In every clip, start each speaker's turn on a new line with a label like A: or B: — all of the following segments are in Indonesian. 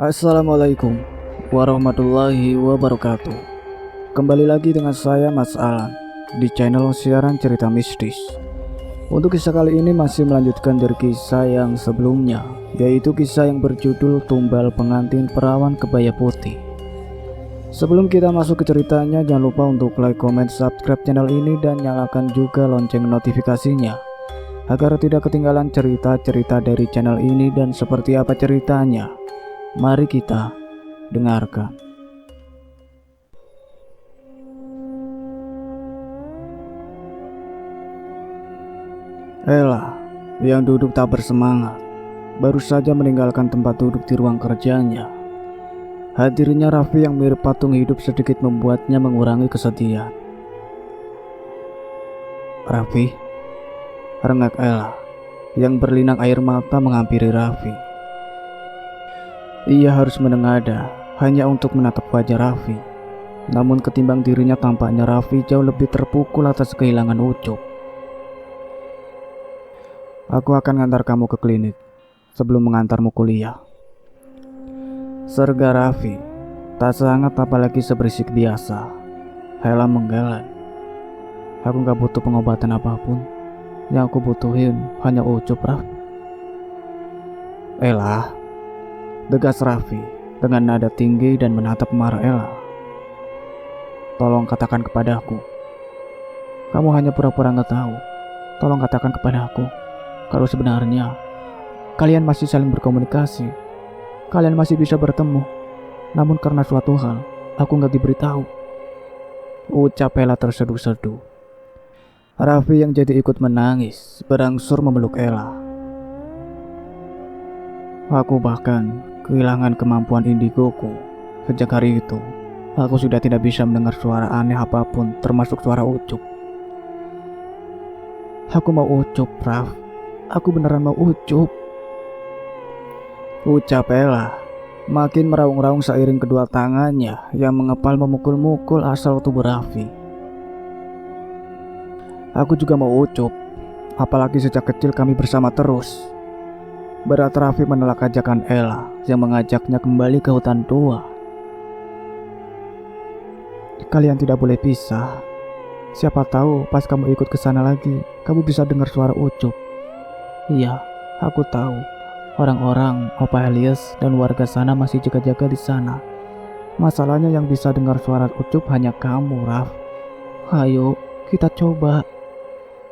A: Assalamualaikum warahmatullahi wabarakatuh. Kembali lagi dengan saya Mas Alan di channel siaran cerita mistis. Untuk kisah kali ini masih melanjutkan dari kisah yang sebelumnya, yaitu kisah yang berjudul Tumbal Pengantin Perawan Kebaya Putih. Sebelum kita masuk ke ceritanya, jangan lupa untuk like, comment, subscribe channel ini dan nyalakan juga lonceng notifikasinya agar tidak ketinggalan cerita-cerita dari channel ini. Dan seperti apa ceritanya? Mari kita dengarkan. Ella yang duduk tak bersemangat baru saja meninggalkan tempat duduk di ruang kerjanya. Hadirnya Raffi yang mirip patung hidup sedikit membuatnya mengurangi kesedihan. Raffi, rengek Ella yang berlinang air mata menghampiri Raffi. Ia harus menengadah hanya untuk menatap wajah Raffi. Namun ketimbang dirinya, tampaknya Raffi jauh lebih terpukul atas kehilangan Ucup. Aku akan ngantar kamu ke klinik sebelum mengantarmu kuliah, serga Raffi. Tak sangat apalagi seberisik biasa. Ella menggeleng. Aku gak butuh pengobatan apapun. Yang aku butuhin hanya Ucup, Raff. Ella, tegas Raffi dengan nada tinggi dan menatap marah Ella. Tolong katakan kepadaku. Kamu hanya pura-pura gak tahu. Tolong katakan kepadaku kalau sebenarnya kalian masih saling berkomunikasi. Kalian masih bisa bertemu. Namun karena suatu hal aku gak diberitahu, ucap Ella terseduh-seduh. Raffi yang jadi ikut menangis berangsur memeluk Ella. Aku bahkan kehilangan kemampuan indigoku. Sejak hari itu, aku sudah tidak bisa mendengar suara aneh apapun, termasuk suara Ucup. Aku mau Ucup, Raff. Aku beneran mau Ucup, ucap Ella, makin meraung-raung seiring kedua tangannya yang mengepal memukul-mukul asal tubuh Raffi. Aku juga mau Ucup, apalagi sejak kecil kami bersama terus. Berat Raffi menolak ajakan Ella yang mengajaknya kembali ke hutan tua. Kalian tidak boleh pisah. Siapa tahu pas kamu ikut ke sana lagi, kamu bisa dengar suara Ucup. Iya, aku tahu. Orang-orang Opa Elias dan warga sana masih jaga-jaga di sana. Masalahnya yang bisa dengar suara Ucup hanya kamu, Raff. Ayo, kita coba.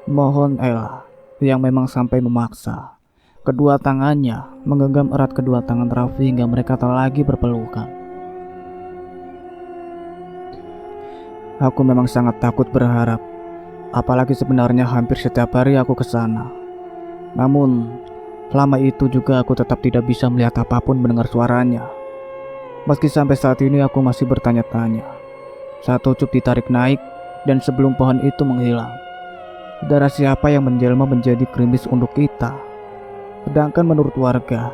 A: Mohon Ella yang memang sampai memaksa. Kedua tangannya menggenggam erat kedua tangan Raffi hingga mereka tak lagi berpelukan. Aku memang sangat takut berharap, apalagi sebenarnya hampir setiap hari aku ke sana. Namun, lama itu juga aku tetap tidak bisa melihat apapun, mendengar suaranya. Meski sampai saat ini aku masih bertanya-tanya. Saat Ucup ditarik naik dan sebelum pohon itu menghilang, darah siapa yang menjelma menjadi gerimis untuk kita? Sedangkan menurut warga,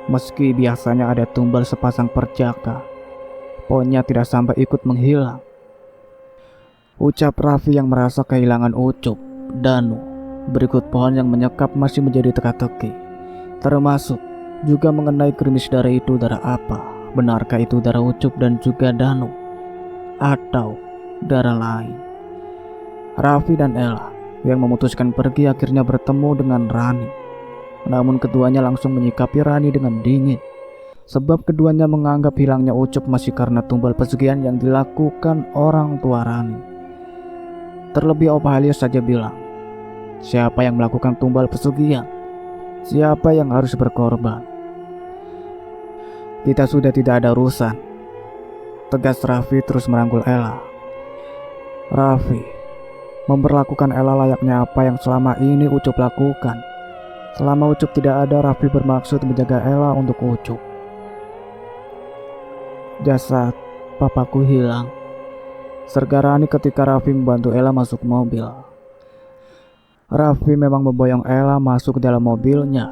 A: meski biasanya ada tumbal sepasang perjaka, pohonnya tidak sampai ikut menghilang. Ucap Raffi yang merasa kehilangan Ucup. Danu berikut pohon yang menyekap masih menjadi teka-teki, termasuk juga mengenai gerimis darah itu darah apa. Benarkah itu darah Ucup dan juga Danu, atau darah lain? Raffi dan Ella yang memutuskan pergi akhirnya bertemu dengan Rani. Namun keduanya langsung menyikapi Rani dengan dingin, sebab keduanya menganggap hilangnya Ucup masih karena tumbal pesugihan yang dilakukan orang tua Rani. Terlebih Opa Elias saja bilang, siapa yang melakukan tumbal pesugihan? Siapa yang harus berkorban? Kita sudah tidak ada urusan, tegas Raffi terus merangkul Ella. Raffi memperlakukan Ella layaknya apa yang selama ini Ucup lakukan. Selama Ucup tidak ada, Raffi bermaksud menjaga Ella untuk Ucup. Jasad papaku hilang, serga Rani ketika Raffi membantu Ella masuk mobil. Raffi memang memboyong Ella masuk ke dalam mobilnya.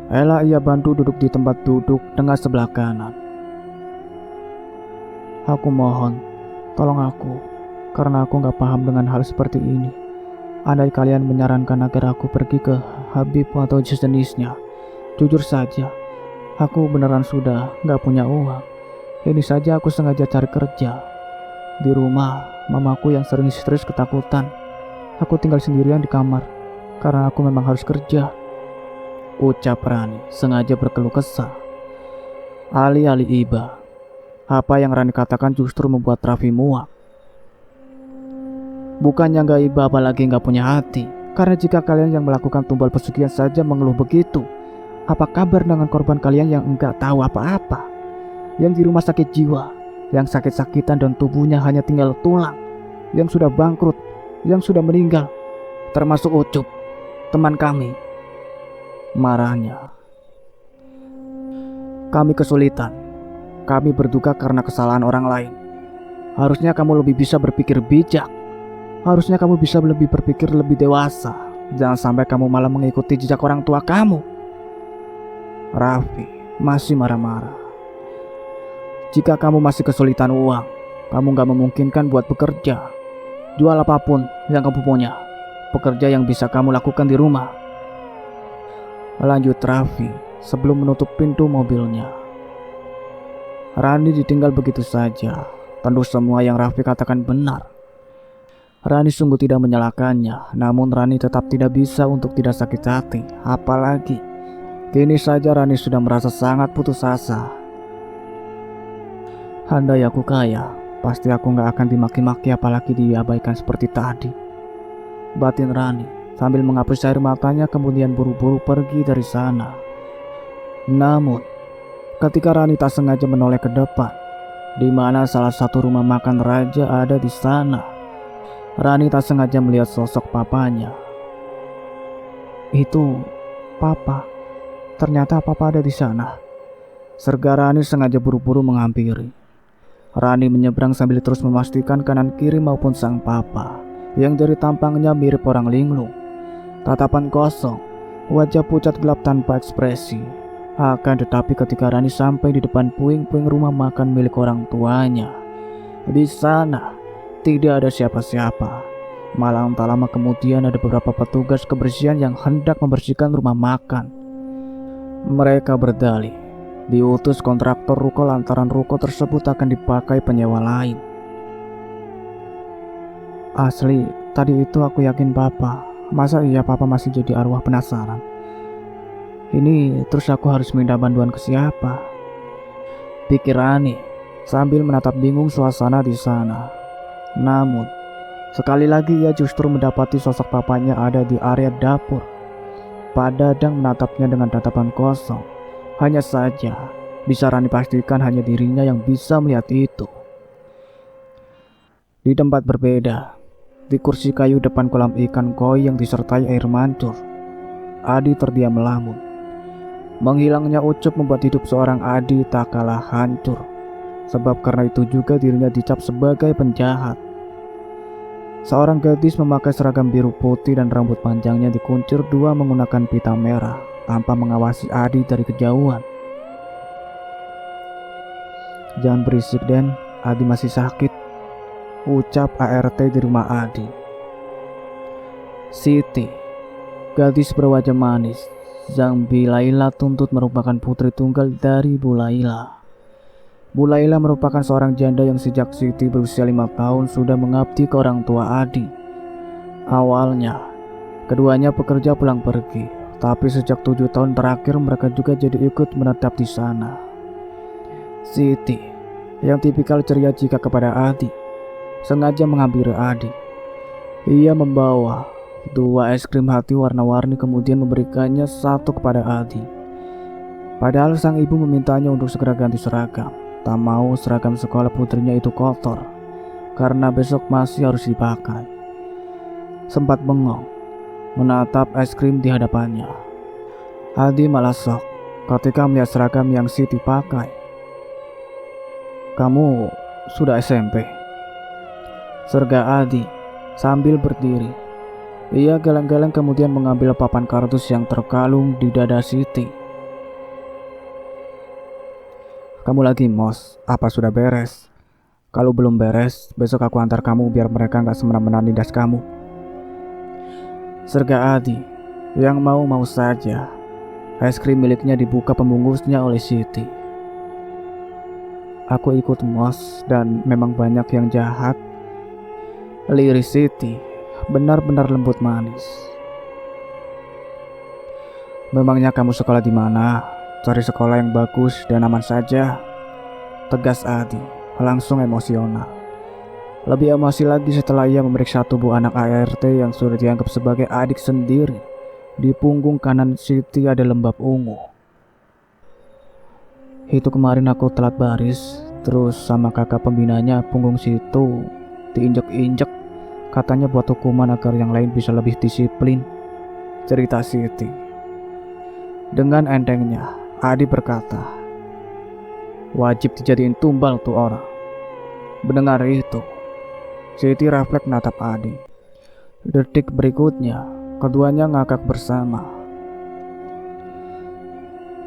A: Ella ia bantu duduk di tempat duduk tengah sebelah kanan. Aku mohon, tolong aku, karena aku gak paham dengan hal seperti ini. Andai kalian menyarankan agar aku pergi ke Habib atau sejenisnya, jujur saja, Aku beneran sudah gak punya uang. Ini saja aku sengaja cari kerja. Di rumah, mamaku yang sering histeris ketakutan. Aku tinggal sendirian di kamar, karena aku memang harus kerja. Ucap Rani sengaja berkeluh kesah. Alih-alih iba, apa yang Rani katakan justru membuat Raffi muak. Bukannya gak iba, apalagi gak punya hati. Karena jika kalian yang melakukan tumbal pesugihan saja mengeluh begitu, apa kabar dengan korban kalian yang enggak tahu apa-apa? Yang di rumah sakit jiwa, yang sakit-sakitan dan tubuhnya hanya tinggal tulang, yang sudah bangkrut, yang sudah meninggal, termasuk Ucup, teman kami. Marahnya. Kami kesulitan. Kami berduka karena kesalahan orang lain. Harusnya kamu lebih bisa berpikir bijak. Harusnya kamu bisa lebih berpikir lebih dewasa. Jangan sampai kamu malah mengikuti jejak orang tua kamu. Raffi masih marah-marah. Jika kamu masih kesulitan uang, kamu gak memungkinkan buat bekerja. Jual apapun yang kamu punya. Pekerja yang bisa kamu lakukan di rumah. Lanjut Raffi sebelum menutup pintu mobilnya. Rani ditinggal begitu saja. Tentu semua yang Raffi katakan benar. Rani sungguh tidak menyalahkannya, namun Rani tetap tidak bisa untuk tidak sakit hati. Apalagi kini saja Rani sudah merasa sangat putus asa. Andai aku kaya, pasti aku gak akan dimaki-maki, apalagi diabaikan seperti tadi, batin Rani sambil menghapus air matanya, kemudian buru-buru pergi dari sana. Namun ketika Rani tak sengaja menoleh ke depan, di mana salah satu rumah makan raja ada di sana, Rani tak sengaja melihat sosok papanya. Itu papa. Ternyata papa ada di sana. Serga Rani sengaja buru-buru menghampiri. Rani menyeberang sambil terus memastikan kanan kiri maupun sang papa, yang dari tampangnya mirip orang linglung. Tatapan kosong, wajah pucat gelap tanpa ekspresi. Akan tetapi ketika Rani sampai di depan puing-puing rumah makan milik orang tuanya, di sana tidak ada siapa-siapa. Malah tak lama kemudian ada beberapa petugas kebersihan yang hendak membersihkan rumah makan. Mereka berdalih diutus kontraktor ruko lantaran ruko tersebut akan dipakai penyewa lain. Asli, tadi itu aku yakin papa. Masa iya papa masih jadi arwah penasaran? Ini terus aku harus minta bantuan ke siapa? Pikir Rani sambil menatap bingung suasana di sana. Namun sekali lagi ia justru mendapati sosok papanya ada di area dapur. Pak Dadang menatapnya dengan tatapan kosong. Hanya saja bisa Rani pastikan hanya dirinya yang bisa melihat itu. Di tempat berbeda, di kursi kayu depan kolam ikan koi yang disertai air mancur, Adi terdiam melamun. Menghilangnya Ucup membuat hidup seorang Adi tak kalah hancur. Sebab karena itu juga dirinya dicap sebagai penjahat. Seorang gadis memakai seragam biru putih dan rambut panjangnya dikuncir dua menggunakan pita merah tanpa mengawasi Adi dari kejauhan. Jangan berisik Den, Adi masih sakit, ucap ART di rumah Adi. Siti, gadis berwajah manis, Zambi Laila Tuntut merupakan putri tunggal dari Bu Laila. Bu Laila merupakan seorang janda yang sejak Siti berusia 5 tahun sudah mengabdi ke orang tua Adi. Awalnya, keduanya pekerja pulang pergi, tapi sejak 7 tahun terakhir mereka juga jadi ikut menetap di sana. Siti, yang tipikal ceria jika kepada Adi, sengaja menghampiri Adi. Ia membawa 2 es krim hati warna-warni kemudian memberikannya 1 kepada Adi. Padahal sang ibu memintanya untuk segera ganti seragam. Tak mau seragam sekolah putrinya itu kotor, karena besok masih harus dipakai. Sempat bengong menatap es krim di hadapannya. Adi malah shock ketika melihat seragam yang Siti pakai. Kamu sudah SMP? Serga Adi sambil berdiri. Ia geleng-geleng kemudian mengambil papan kardus yang terkalung di dada Siti. Kamu lagi mos, apa sudah beres? Kalau belum beres, besok aku antar kamu biar mereka gak semena-mena nindas kamu. Serga Adi yang mau-mau saja. Es krim miliknya dibuka pembungkusnya oleh Siti. Aku ikut mos dan memang banyak yang jahat. Liris Siti benar-benar lembut manis. Memangnya kamu sekolah di mana? Cari sekolah yang bagus dan aman saja, tegas Adi, langsung emosional. Lebih emosi lagi setelah ia memeriksa tubuh anak ART yang sudah dianggap sebagai adik sendiri. Di punggung kanan Siti ada lembab ungu. Itu kemarin aku telat baris, terus sama kakak pembinanya punggung situ diinjek-injek, katanya buat hukuman agar yang lain bisa lebih disiplin, cerita Siti. Dengan entengnya, Adi berkata, wajib dijadiin tumbal tuh orang. Mendengar itu, Siti refleks menatap Adi. Detik berikutnya, keduanya ngakak bersama.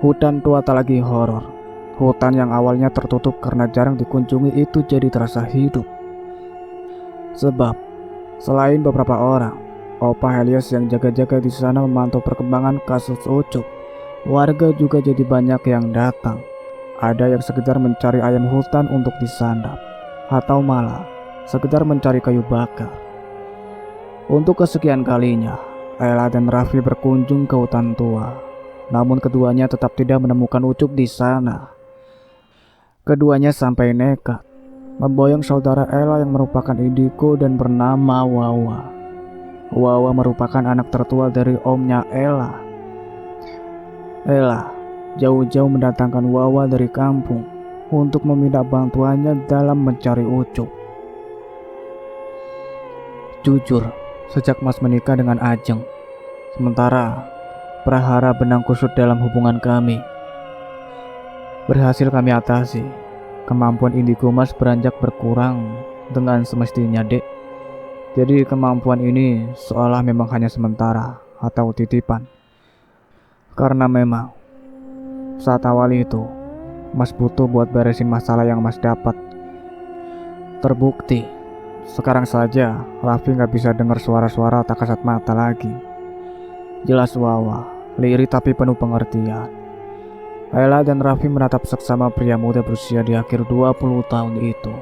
A: Hutan tua tak lagi horor. Hutan yang awalnya tertutup karena jarang dikunjungi itu jadi terasa hidup. Sebab, selain beberapa orang, Opa Helios yang jaga-jaga di sana memantau perkembangan kasus Ucup, warga juga jadi banyak yang datang. Ada yang sekedar mencari ayam hutan untuk disantap, atau malah sekedar mencari kayu bakar. Untuk kesekian kalinya, Ella dan Raffi berkunjung ke hutan tua. Namun keduanya tetap tidak menemukan Ucup di sana. Keduanya sampai nekat memboyong saudara Ella yang merupakan indigo dan bernama Wawa. Wawa merupakan anak tertua dari omnya Ella. Ella jauh-jauh mendatangkan Wawa dari kampung untuk meminta bantuannya dalam mencari Ucup. Jujur, sejak Mas menikah dengan Ajeng, sementara prahara benang kusut dalam hubungan kami berhasil kami atasi. Kemampuan indigo Mas beranjak berkurang dengan semestinya, Dek. Jadi kemampuan ini seolah memang hanya sementara atau titipan. Karena memang saat awal itu Mas butuh buat beresin masalah yang Mas dapat. Terbukti sekarang saja Raffi gak bisa dengar suara-suara tak kasat mata lagi. Jelas Wawa lirih tapi penuh pengertian. Ella dan Raffi menatap seksama pria muda berusia di akhir 20 tahun itu.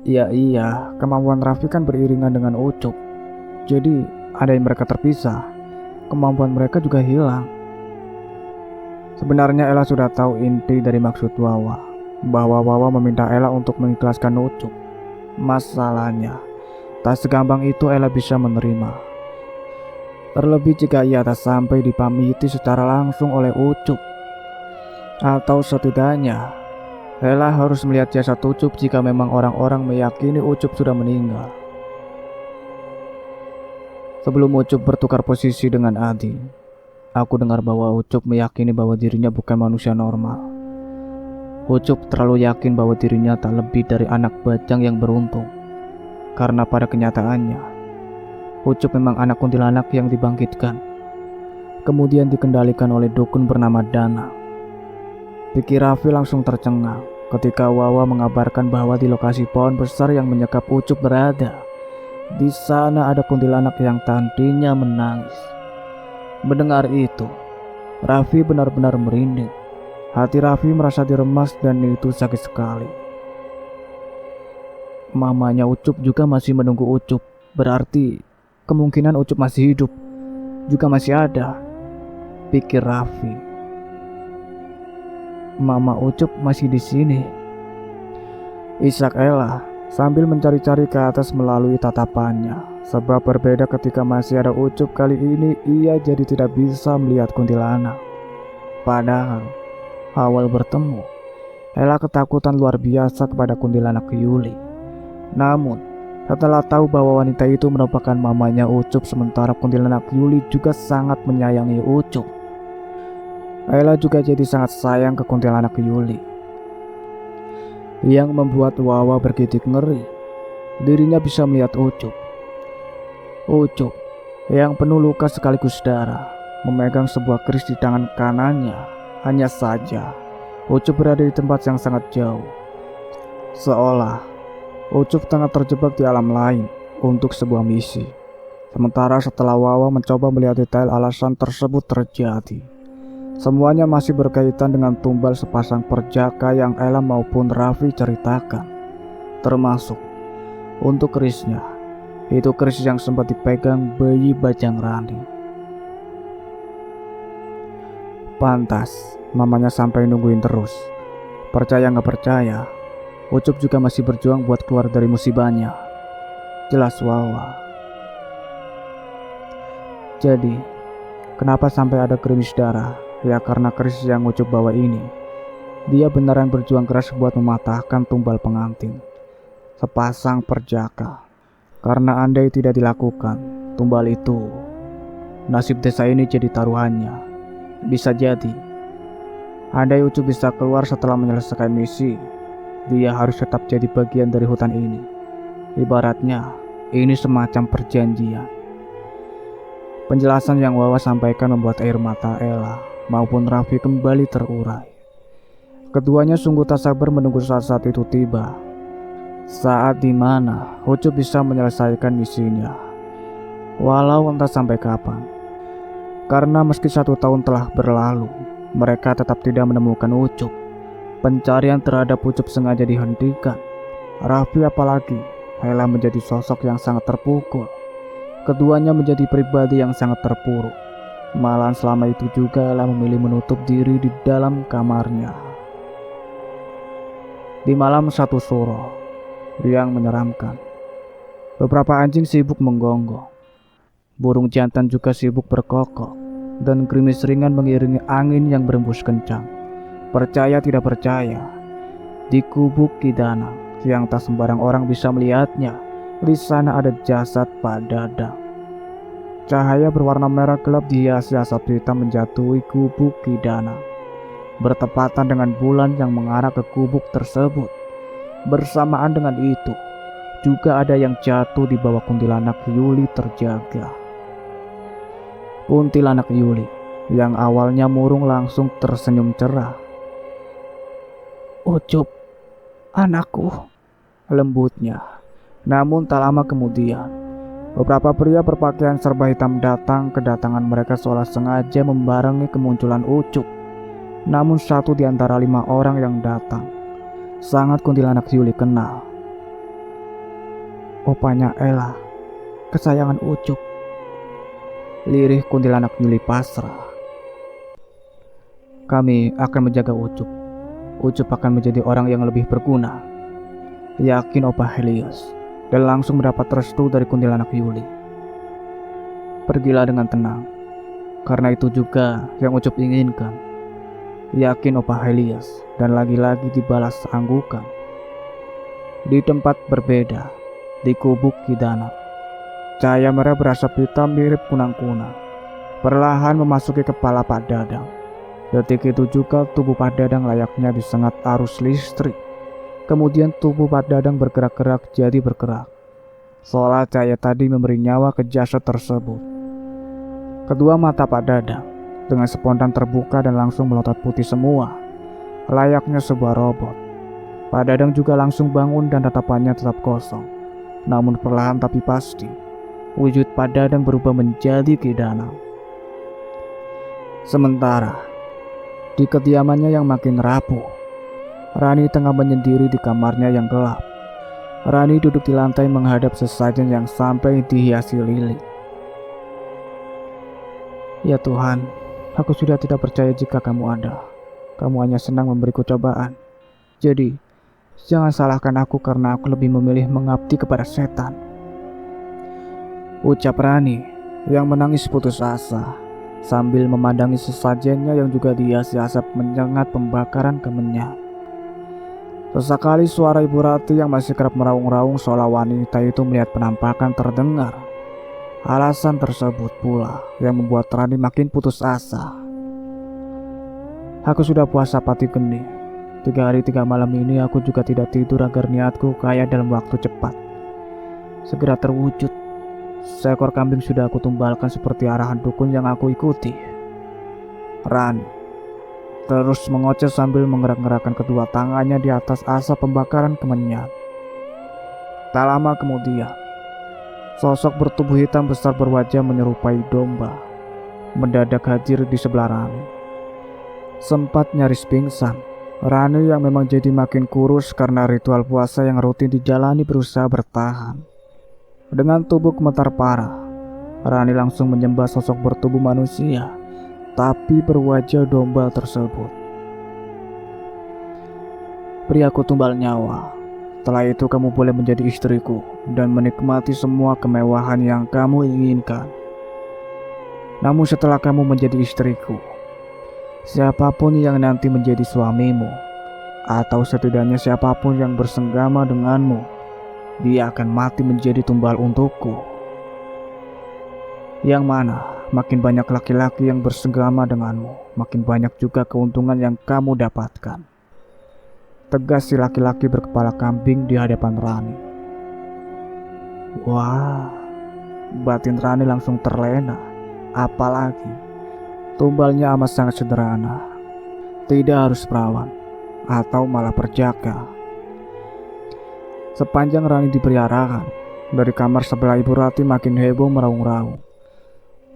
A: Iya, kemampuan Raffi kan beriringan dengan Ucup. Jadi ada yang mereka terpisah, kemampuan mereka juga hilang. Sebenarnya Ella sudah tahu inti dari maksud Wawa, bahwa Wawa meminta Ella untuk mengikhlaskan Ucup. Masalahnya, tak segampang itu Ella bisa menerima. Terlebih jika ia tak sampai dipamiti secara langsung oleh Ucup. Atau setidaknya, Ella harus melihat jasad Ucup jika memang orang-orang meyakini Ucup sudah meninggal. Sebelum Ucup bertukar posisi dengan Adi, aku dengar bahwa Ucup meyakini bahwa dirinya bukan manusia normal. Ucup terlalu yakin bahwa dirinya tak lebih dari anak bajang yang beruntung. Karena pada kenyataannya, Ucup memang anak kuntilanak yang dibangkitkan, kemudian dikendalikan oleh dukun bernama Dana. Pikir Raffi langsung tercengang ketika Wawa mengabarkan bahwa di lokasi pohon besar yang menyekap Ucup berada, di sana ada kuntilanak yang tantinya menangis. Mendengar itu, Raffi benar-benar merinding. Hati Raffi merasa diremas dan itu sakit sekali. Mamanya Ucup juga masih menunggu Ucup, berarti kemungkinan Ucup masih hidup juga masih ada, pikir Raffi. Mama Ucup masih di sini, isak Ella sambil mencari-cari ke atas melalui tatapannya. Sebab berbeda ketika masih ada Ucup, kali ini ia jadi tidak bisa melihat kuntilanak. Padahal awal bertemu, Ella ketakutan luar biasa kepada kuntilanak Yuli. Namun setelah tahu bahwa wanita itu merupakan mamanya Ucup, sementara kuntilanak Yuli juga sangat menyayangi Ucup, Ella juga jadi sangat sayang ke kuntilanak Yuli. Yang membuat Wawa bergidik ngeri, dirinya bisa melihat Ucup. Ucup yang penuh luka sekaligus darah, memegang sebuah keris di tangan kanannya. Hanya saja Ucup berada di tempat yang sangat jauh, seolah Ucup tengah terjebak di alam lain untuk sebuah misi. Sementara setelah Wawa mencoba melihat detail alasan tersebut terjadi, semuanya masih berkaitan dengan tumbal sepasang perjaka yang Ella maupun Raffi ceritakan. Termasuk untuk kerisnya, itu keris yang sempat dipegang bayi Bajang Rani. Pantas mamanya sampai nungguin terus. Percaya nggak percaya, Ucup juga masih berjuang buat keluar dari musibahnya. Jelas Wawa. Jadi, kenapa sampai ada gerimis darah? Ya karena keris yang Ucup bawa ini. Dia beneran berjuang keras buat mematahkan tumbal pengantin sepasang perjaka. Karena andai tidak dilakukan tumbal itu, nasib desa ini jadi taruhannya. Bisa jadi, andai Ucup bisa keluar setelah menyelesaikan misi, dia harus tetap jadi bagian dari hutan ini. Ibaratnya, ini semacam perjanjian. Penjelasan yang Wawa sampaikan membuat air mata Ella maupun Raffi kembali terurai. Keduanya sungguh tak sabar menunggu saat-saat itu tiba. Saat dimana Ucup bisa menyelesaikan misinya. Walau entah sampai kapan. Karena meski 1 tahun telah berlalu, mereka tetap tidak menemukan Ucup. Pencarian terhadap Ucup sengaja dihentikan. Raffi apalagi, Ella menjadi sosok yang sangat terpukul. Keduanya menjadi pribadi yang sangat terpuruk. Malahan selama itu juga Ella memilih menutup diri di dalam kamarnya. Di malam satu suro yang menyeramkan, beberapa anjing sibuk menggonggong. Burung jantan juga sibuk berkokok, dan gerimis ringan mengiringi angin yang berembus kencang. Percaya tidak percaya, di gubuk Kidanang yang tak sembarang orang bisa melihatnya, di sana ada jasad Pak Dadang. Cahaya berwarna merah gelap dihiasi asap hitam menjatuhi gubuk Kidanang, bertepatan dengan bulan yang mengarah ke gubuk tersebut. Bersamaan dengan itu, juga ada yang jatuh di bawah kuntilanak Yuli terjaga. Kuntilanak Yuli yang awalnya murung langsung tersenyum cerah. "Ucup, anakku," lembutnya. Namun tak lama kemudian, beberapa pria berpakaian serba hitam datang. Kedatangan mereka seolah sengaja membarengi kemunculan Ucup. Namun satu di antara 5 orang yang datang sangat kuntilanak Yuli kenal. "Opanya Ella, kesayangan Ucup," lirih kuntilanak Yuli pasrah. "Kami akan menjaga Ucup. Ucup akan menjadi orang yang lebih berguna," yakin Opa Helios, dan langsung mendapat restu dari kuntilanak Yuli. "Pergilah dengan tenang, karena itu juga yang Ucup inginkan," yakin Opa Helios, dan lagi-lagi dibalas anggukan. Di tempat berbeda, di gubuk Kidanang, cahaya merah berasap hitam mirip kunang-kunang perlahan memasuki kepala Pak Dadang. Detik itu juga tubuh Pak Dadang layaknya disengat arus listrik. Kemudian tubuh Pak Dadang bergerak-gerak jadi bergerak, seolah cahaya tadi memberi nyawa ke jasad tersebut. Kedua mata Pak Dadang dengan spontan terbuka dan langsung melotot putih semua, layaknya sebuah robot. Pak Dadang juga langsung bangun dan tatapannya tetap kosong. Namun perlahan tapi pasti, wujud Pak Dadang berubah menjadi Kidanang. Sementara di kediamannya yang makin rapuh, Rani tengah menyendiri di kamarnya yang gelap. Rani duduk di lantai menghadap sesajen yang sampai dihiasi lilin. "Ya Tuhan, aku sudah tidak percaya jika kamu ada. Kamu hanya senang memberiku cobaan. Jadi, jangan salahkan aku karena aku lebih memilih mengabdi kepada setan," ucap Rani yang menangis putus asa sambil memandangi sesajennya yang juga dihiasi asap menyengat pembakaran kemenyan. Sesekali suara Ibu Rati yang masih kerap meraung-raung seolah wanita itu melihat penampakan terdengar. Alasan tersebut pula yang membuat Rani makin putus asa. "Aku sudah puasa pati geni. 3 hari 3 malam ini aku juga tidak tidur agar niatku kaya dalam waktu cepat segera terwujud. Seekor kambing sudah aku tumbalkan seperti arahan dukun yang aku ikuti." Rani terus mengoceh sambil menggerak-gerakkan kedua tangannya di atas asap pembakaran kemenyan. Tak lama kemudian, Sosok bertubuh hitam besar berwajah menyerupai domba mendadak hadir di sebelah Rani. Sempat nyaris pingsan, Rani yang memang jadi makin kurus karena ritual puasa yang rutin dijalani berusaha bertahan. Dengan tubuh gemetar parah, Rani langsung menyembah sosok bertubuh manusia tapi berwajah domba tersebut. Priaku tumbal nyawa, setelah itu kamu boleh menjadi istriku dan menikmati semua kemewahan yang kamu inginkan. Namun setelah kamu menjadi istriku, siapapun yang nanti menjadi suamimu, atau setidaknya siapapun yang bersenggama denganmu, dia akan mati menjadi tumbal untukku. Yang mana makin banyak laki-laki yang bersenggama denganmu, makin banyak juga keuntungan yang kamu dapatkan. Tegas si laki-laki berkepala kambing di hadapan Rani. Wah, batin Rani langsung terlena. Apalagi tumbalnya amat sangat sederhana, tidak harus perawan atau malah perjaka. Sepanjang Rani dipeliharakan, dari kamar sebelah Ibu Rati makin heboh meraung-raung.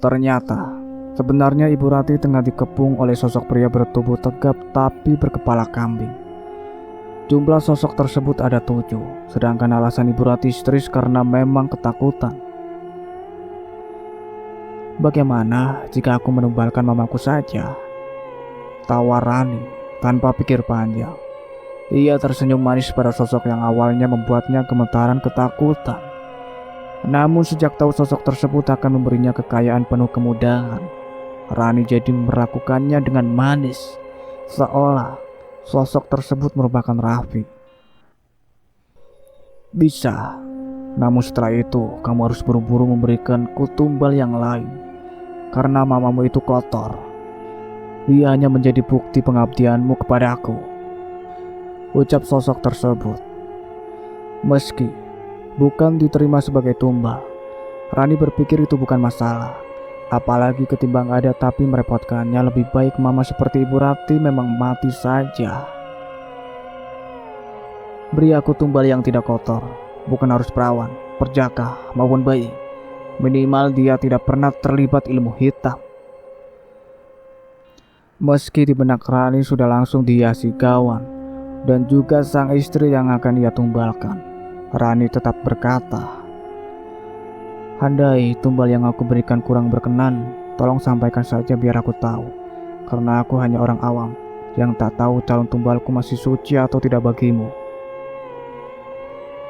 A: Ternyata sebenarnya Ibu Rati tengah dikepung oleh sosok pria bertubuh tegap tapi berkepala kambing. Jumlah sosok tersebut ada 7, sedangkan alasan Ibu Rati histeris karena memang ketakutan. Bagaimana jika aku menumbalkan mamaku saja? Tawar Rani tanpa pikir panjang. Ia tersenyum manis pada sosok yang awalnya membuatnya gemetaran ketakutan. Namun sejak tahu sosok tersebut akan memberinya kekayaan penuh kemudahan, Rani jadi melakukannya dengan manis, seolah sosok tersebut merupakan Raffi. Bisa, namun setelah itu kamu harus buru-buru memberikanku tumbal yang lain, karena mamamu itu kotor. Dia hanya menjadi bukti pengabdianmu kepadaku, ucap sosok tersebut. Meski bukan diterima sebagai tumbal, Rani berpikir itu bukan masalah. Apalagi ketimbang ada tapi merepotkannya, lebih baik mama seperti Ibu Rati memang mati saja. Beri aku tumbal yang tidak kotor, bukan harus perawan, perjaka, maupun bayi. Minimal dia tidak pernah terlibat ilmu hitam. Meski di benak Rani sudah langsung dihiasi gawan dan juga sang istri yang akan ia tumbalkan, Rani tetap berkata, "Handai tumbal yang aku berikan kurang berkenan, tolong sampaikan saja biar aku tahu. Karena aku hanya orang awam yang tak tahu calon tumbalku masih suci atau tidak bagimu."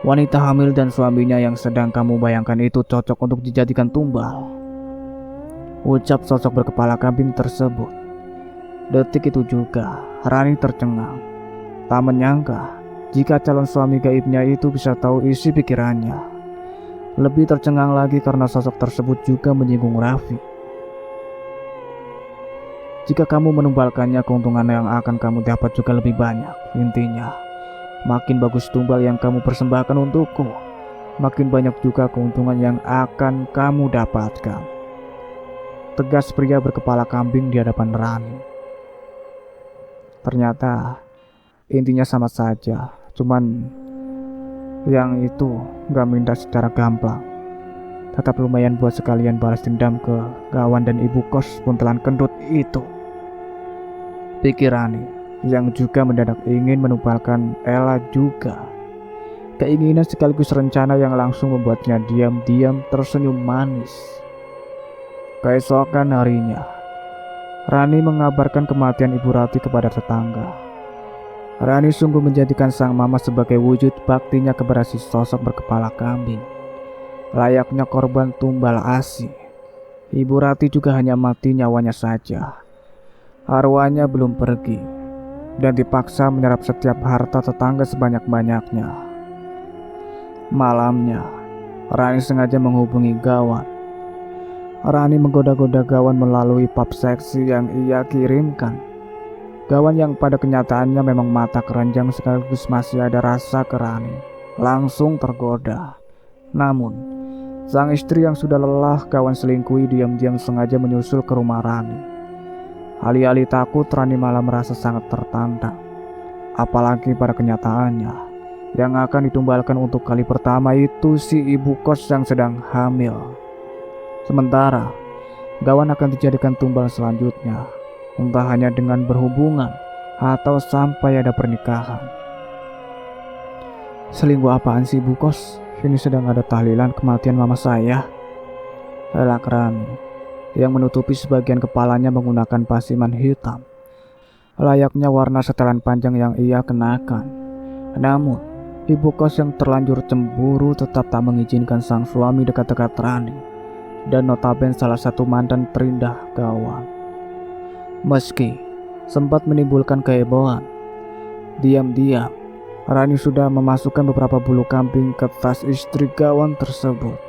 A: Wanita hamil dan suaminya yang sedang kamu bayangkan itu cocok untuk dijadikan tumbal, ucap sosok berkepala kambing tersebut. Detik itu juga Rani tercengang. Tak menyangka jika calon suami gaibnya itu bisa tahu isi pikirannya. Lebih tercengang lagi karena sosok tersebut juga menyinggung Raffi. Jika kamu menumbalkannya, keuntungan yang akan kamu dapat juga lebih banyak. Intinya, makin bagus tumbal yang kamu persembahkan untukku, makin banyak juga keuntungan yang akan kamu dapatkan. Tegas pria berkepala kambing di hadapan Rani. Ternyata intinya sama saja, cuman yang itu gak minta secara gampang. Tetap lumayan buat sekalian balas dendam ke kawan dan ibu kos buntelan kentut itu, pikir Rani, yang juga mendadak ingin menumbalkan Ella juga. Keinginan sekaligus rencana yang langsung membuatnya diam-diam tersenyum manis. Keesokan harinya, Rani mengabarkan kematian Ibu Rati kepada tetangga. Rani sungguh menjadikan sang mama sebagai wujud baktinya kepada si sosok berkepala kambing. Layaknya korban tumbal ASI, Ibu Rati juga hanya mati nyawanya saja. Arwahnya belum pergi dan dipaksa menyerap setiap harta tetangga sebanyak-banyaknya. Malamnya, Rani sengaja menghubungi Gawan. Rani menggoda-goda Gawan melalui pub seksi yang ia kirimkan. Gawan yang pada kenyataannya memang mata keranjang sekaligus masih ada rasa ke Rani, langsung tergoda. Namun, sang istri yang sudah lelah Gawan selingkuhi diam-diam sengaja menyusul ke rumah Rani. Alih-alih takut, Rani malah merasa sangat tertantang. Apalagi pada kenyataannya, Yang akan ditumbalkan untuk kali pertama itu si ibu kos yang sedang hamil. Sementara Gawan akan dijadikan tumbal selanjutnya, entah hanya dengan berhubungan atau sampai ada pernikahan. Selingkuh apaan sih ibu kos? Ini sedang ada tahlilan kematian mama saya. Elak Rani yang menutupi sebagian kepalanya menggunakan pasiman hitam, layaknya warna setelan panjang yang ia kenakan. Namun ibu kos yang terlanjur cemburu tetap tak mengizinkan sang suami dekat-dekat Rani, dan notabene salah satu mantan terindah Gawan. Meski sempat menimbulkan kehebohan, diam-diam Rani sudah memasukkan beberapa bulu kambing ke tas istri Gawan tersebut.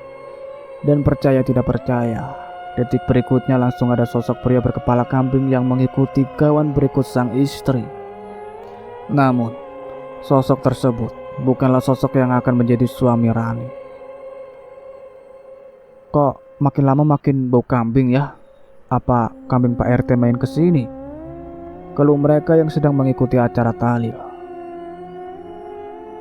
A: Dan percaya tidak percaya, detik berikutnya langsung ada sosok pria berkepala kambing yang mengikuti Gawan berikut sang istri. Namun sosok tersebut bukanlah sosok yang akan menjadi suami Rani. Kok makin lama makin bau kambing ya? Apa kambing Pak RT main kesini? Keluh mereka yang sedang mengikuti acara tahlil.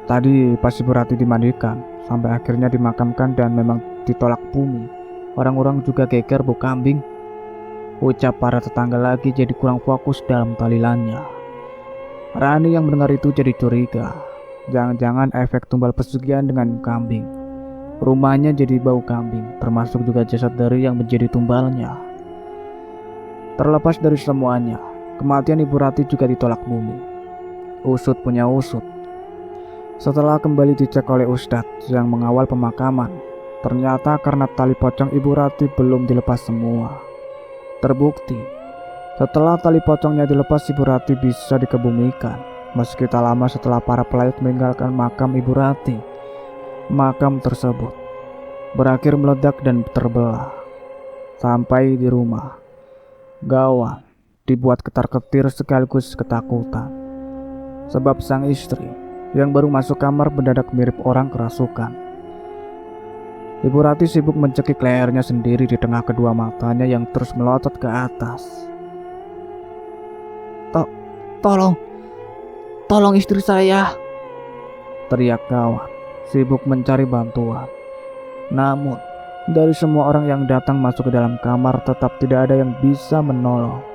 A: Tadi pas Ibu Rati dimandikan sampai akhirnya dimakamkan dan memang ditolak bumi, orang-orang juga geger bau kambing. Ucap para tetangga lagi jadi kurang fokus dalam tahlilannya. Rani yang mendengar itu jadi curiga. Jangan-jangan efek tumbal pesugihan dengan kambing. Rumahnya jadi bau kambing, termasuk juga jasad dari yang menjadi tumbalnya. Terlepas dari semuanya, kematian Ibu Rati juga ditolak bumi. Usut punya usut. Setelah kembali dicek oleh Ustadz yang mengawal pemakaman, ternyata karena tali pocong Ibu Rati belum dilepas semua. Terbukti, setelah tali pocongnya dilepas, Ibu Rati bisa dikebumikan. Meski tak lama setelah para pelayat meninggalkan makam Ibu Rati, makam tersebut berakhir meledak dan terbelah. Sampai di rumah, Gawan dibuat ketar-ketir sekaligus ketakutan. Sebab sang istri yang baru masuk kamar mendadak mirip orang kerasukan. Ibu Rati sibuk mencekik lehernya sendiri di tengah kedua matanya yang terus melotot ke atas. Tolong istri saya!" teriak Gawan, sibuk mencari bantuan. Namun, dari semua orang yang datang masuk ke dalam kamar tetap tidak ada yang bisa menolong.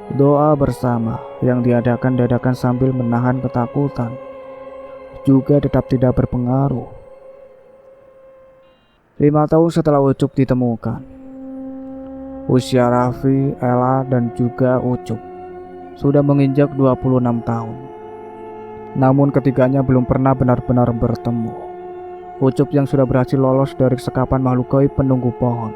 A: Doa bersama yang diadakan dadakan sambil menahan ketakutan juga tetap tidak berpengaruh. 5 tahun setelah Ucup ditemukan, usia Raffi, Ella, dan juga Ucup sudah menginjak 26 tahun. Namun ketiganya belum pernah benar-benar bertemu. Ucup yang sudah berhasil lolos dari sekapan makhluk gaib penunggu pohon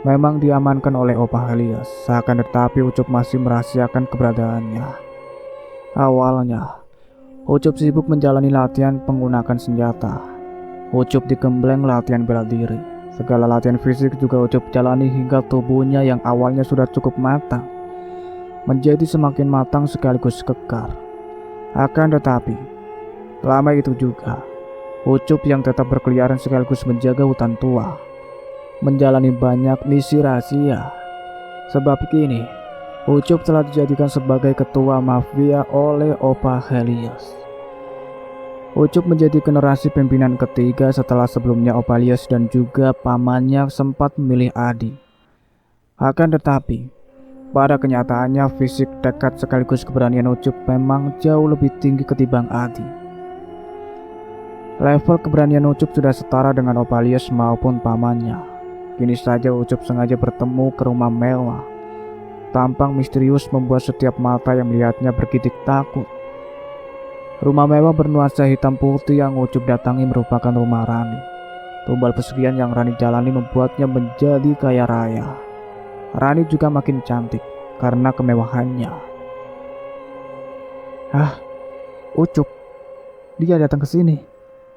A: memang diamankan oleh Opa Helios, seakan tetapi Ucup masih merahasiakan keberadaannya. Awalnya, Ucup sibuk menjalani latihan menggunakan senjata. Ucup digembleng latihan bela diri. Segala latihan fisik juga Ucup jalani hingga tubuhnya yang awalnya sudah cukup matang menjadi semakin matang sekaligus kekar. Akan tetapi, lama itu juga, Ucup yang tetap berkeliaran sekaligus menjaga hutan tua menjalani banyak misi rahasia. Sebab kini Ucup telah dijadikan sebagai ketua mafia oleh Opa Helios. Ucup menjadi generasi pimpinan ketiga setelah sebelumnya Opa Helios dan juga pamannya sempat memilih Adi. Akan tetapi, pada kenyataannya fisik tekad sekaligus keberanian Ucup memang jauh lebih tinggi ketimbang Adi. Level keberanian Ucup sudah setara dengan Opa Helios maupun pamannya. Kini saja Ucup sengaja bertemu ke rumah mewah. Tampang misterius membuat setiap mata yang melihatnya bergidik takut. Rumah mewah bernuansa hitam putih yang Ucup datangi merupakan rumah Rani. Tumbal pesugihan yang Rani jalani membuatnya menjadi kaya raya. Rani juga makin cantik karena kemewahannya. Ucup, dia datang ke sini.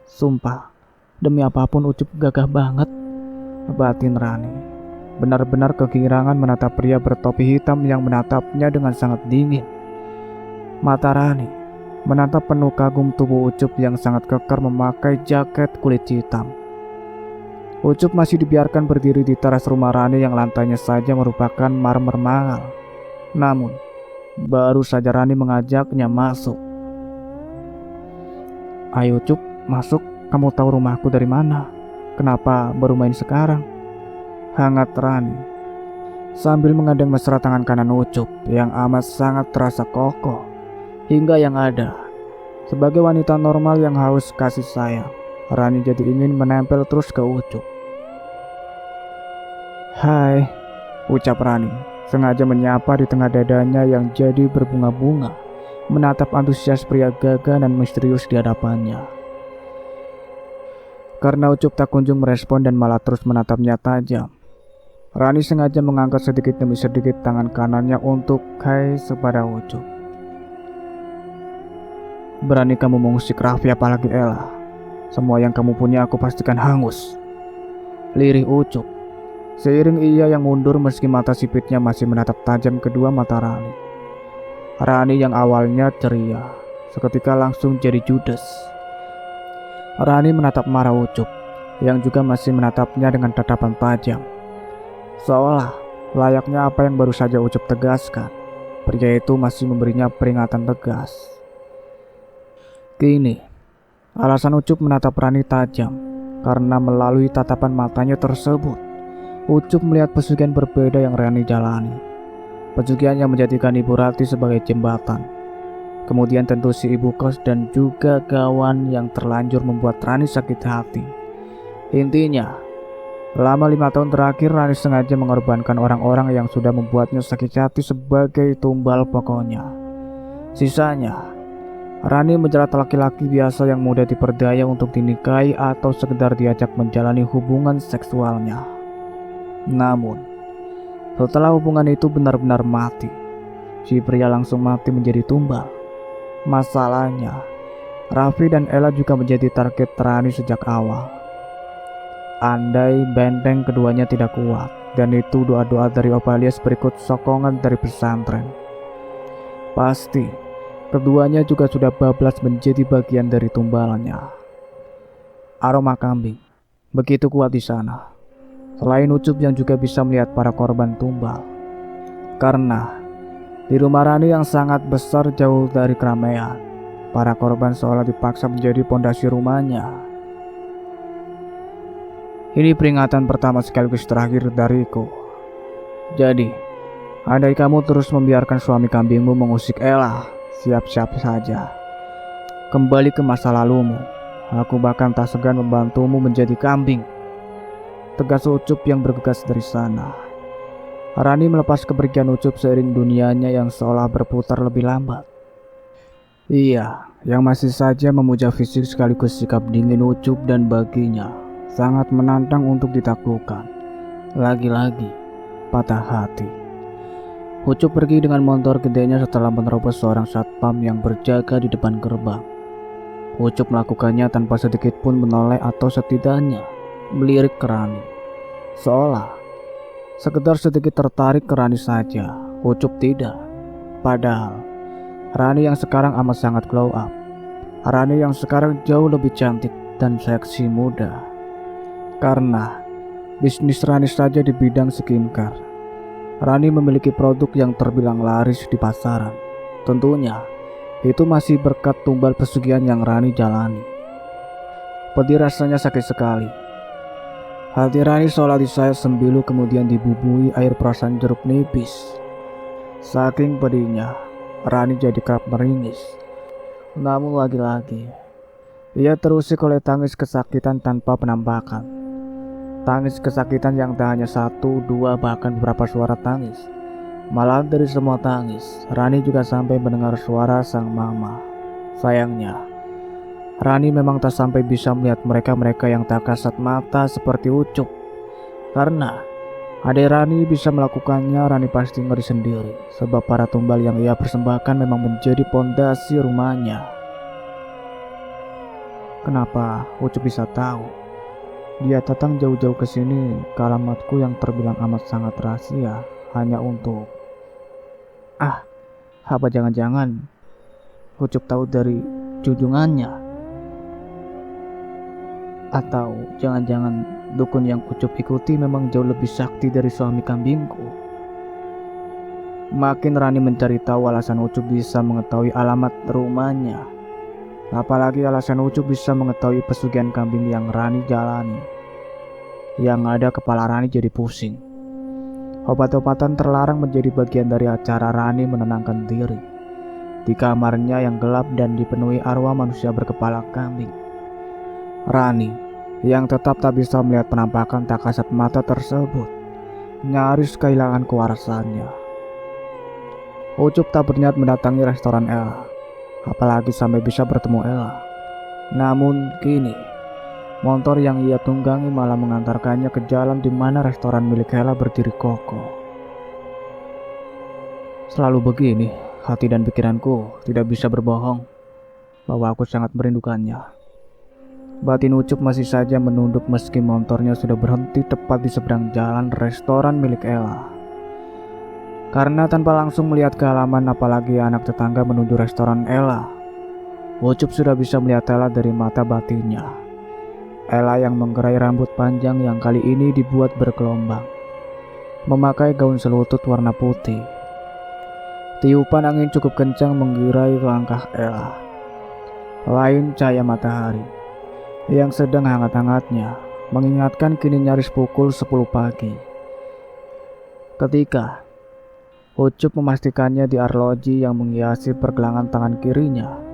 A: Sumpah, demi apapun Ucup gagah banget, batin Rani. Benar-benar kegirangan menatap pria bertopi hitam yang menatapnya dengan sangat dingin. Mata Rani menatap penuh kagum tubuh Ucup yang sangat kekar memakai jaket kulit hitam. Ucup masih dibiarkan berdiri di teras rumah Rani yang lantainya saja merupakan marmer mahal. Namun, baru saja Rani mengajaknya masuk. Ayo Ucup, masuk. Kamu tahu rumahku dari mana? Kenapa baru main sekarang? Hangat Rani sambil mengadang mesra tangan kanan Ucup yang amat sangat terasa kokoh. Hingga yang ada, sebagai wanita normal yang haus kasih sayang, Rani jadi ingin menempel terus ke Ucup. Hai, ucap Rani, sengaja menyapa di tengah dadanya yang jadi berbunga-bunga, menatap antusias pria gagah dan misterius di hadapannya. Karena Ucup tak kunjung merespon dan malah terus menatapnya tajam, Rani sengaja mengangkat sedikit demi sedikit tangan kanannya untuk hai kepada Ucup. Berani kamu mengusik Raffi apalagi Ella? Semua yang kamu punya aku pastikan hangus. Lirih Ucup seiring ia yang mundur meski mata sipitnya masih menatap tajam kedua mata Rani. Rani yang awalnya ceria seketika langsung jadi judes. Rani menatap marah Ucup yang juga masih menatapnya dengan tatapan tajam, seolah layaknya apa yang baru saja Ucup tegaskan, pria itu masih memberinya peringatan tegas. Kini alasan Ucup menatap Rani tajam karena melalui tatapan matanya tersebut Ucup melihat pesugihan berbeda yang Rani jalani. Pesugihan yang menjadikan Ibu Rati sebagai jembatan. Kemudian tentu si ibu kos dan juga kawan yang terlanjur membuat Rani sakit hati. Intinya, selama 5 tahun terakhir Rani sengaja mengorbankan orang-orang yang sudah membuatnya sakit hati sebagai tumbal pokoknya. Sisanya, Rani menjerat laki-laki biasa yang mudah diperdaya untuk dinikahi atau sekedar diajak menjalani hubungan seksualnya. Namun, setelah hubungan itu benar-benar mati, si pria langsung mati menjadi tumbal. Masalahnya, Raffi dan Ella juga menjadi target Rani sejak awal. Andai benteng keduanya tidak kuat, dan itu doa-doa dari Opa Elias berikut sokongan dari pesantren, pasti keduanya juga sudah bablas menjadi bagian dari tumbalannya. Aroma kambing begitu kuat di sana. Selain Ucup yang juga bisa melihat para korban tumbal. Karena di rumah Rani yang sangat besar jauh dari keramaian, para korban seolah dipaksa menjadi pondasi rumahnya. Ini peringatan pertama sekaligus terakhir dariku. Jadi, andai kamu terus membiarkan suami kambingmu mengusik Ella, siap-siap saja. Kembali ke masa lalumu, aku bahkan tak segan membantumu menjadi kambing. Tegas Ucup yang bergegas dari sana. Rani melepas kepergian Ucup seiring dunianya yang seolah berputar lebih lambat. Ia yang masih saja memuja fisik sekaligus sikap dingin Ucup dan baginya sangat menantang untuk ditaklukkan. Lagi-lagi patah hati. Ucup pergi dengan motor gedenya setelah menerobos seorang satpam yang berjaga di depan gerbang. Ucup melakukannya tanpa sedikit pun menoleh atau setidaknya melirik ke Rani, seolah sekedar sedikit tertarik ke Rani saja. Ucup tidak. Padahal Rani yang sekarang amat sangat glow up. Rani yang sekarang jauh lebih cantik dan seksi muda. Karena bisnis Rani saja di bidang skincare, Rani memiliki produk yang terbilang laris di pasaran. Tentunya itu masih berkat tumbal pesugihan yang Rani jalani. Pedih rasanya sakit sekali. Hati Rani seolah disayat sembilu kemudian dibubui air perasan jeruk nipis. Saking pedihnya, Rani jadi kerap meringis. Namun lagi-lagi, ia terusik oleh tangis kesakitan tanpa penampakan. Tangis kesakitan yang tak hanya 1, 2, bahkan beberapa suara tangis. Malah dari semua tangis, Rani juga sampai mendengar suara sang mama. Sayangnya, Rani memang tak sampai bisa melihat mereka-mereka yang tak kasat mata seperti Ucup. Karena adik Rani bisa melakukannya, Rani pasti ngeri sendiri. Sebab para tumbal yang ia persembahkan memang menjadi pondasi rumahnya. Kenapa Ucup bisa tahu? Dia datang jauh-jauh ke sini ke alamatku yang terbilang amat sangat rahasia hanya untuk... apa jangan-jangan Ucup tahu dari junjungannya? Atau jangan-jangan dukun yang Ucup ikuti memang jauh lebih sakti dari suami kambingku? Makin Rani mencari tahu alasan Ucup bisa mengetahui alamat rumahnya, Apalagi alasan Ucup bisa mengetahui pesugihan kambing yang Rani jalani. Yang ada kepala Rani jadi pusing. Obat-obatan terlarang menjadi bagian dari acara Rani menenangkan diri. Di kamarnya yang gelap dan dipenuhi arwah manusia berkepala kambing. Rani, yang tetap tak bisa melihat penampakan tak kasat mata tersebut, nyaris kehilangan kewarasannya. Ucup tak berniat mendatangi restoran Ella, apalagi sampai bisa bertemu Ella. Namun kini, motor yang ia tunggangi malah mengantarkannya ke jalan di mana restoran milik Ella berdiri kokoh. Selalu begini, hati dan pikiranku tidak bisa berbohong bahwa aku sangat merindukannya. Batin Ucup masih saja menunduk meski motornya sudah berhenti tepat di seberang jalan restoran milik Ella. Karena tanpa langsung melihat ke halaman apalagi anak tetangga menuju restoran Ella, Ucup sudah bisa melihat Ella dari mata batinnya. Ella yang menggerai rambut panjang yang kali ini dibuat bergelombang, memakai gaun selutut warna putih. Tiupan angin cukup kencang menggirai langkah Ella. Lain cahaya matahari yang sedang hangat-hangatnya mengingatkan kini nyaris pukul 10 pagi. Ketika Ucup memastikannya di arloji yang menghiasi pergelangan tangan kirinya,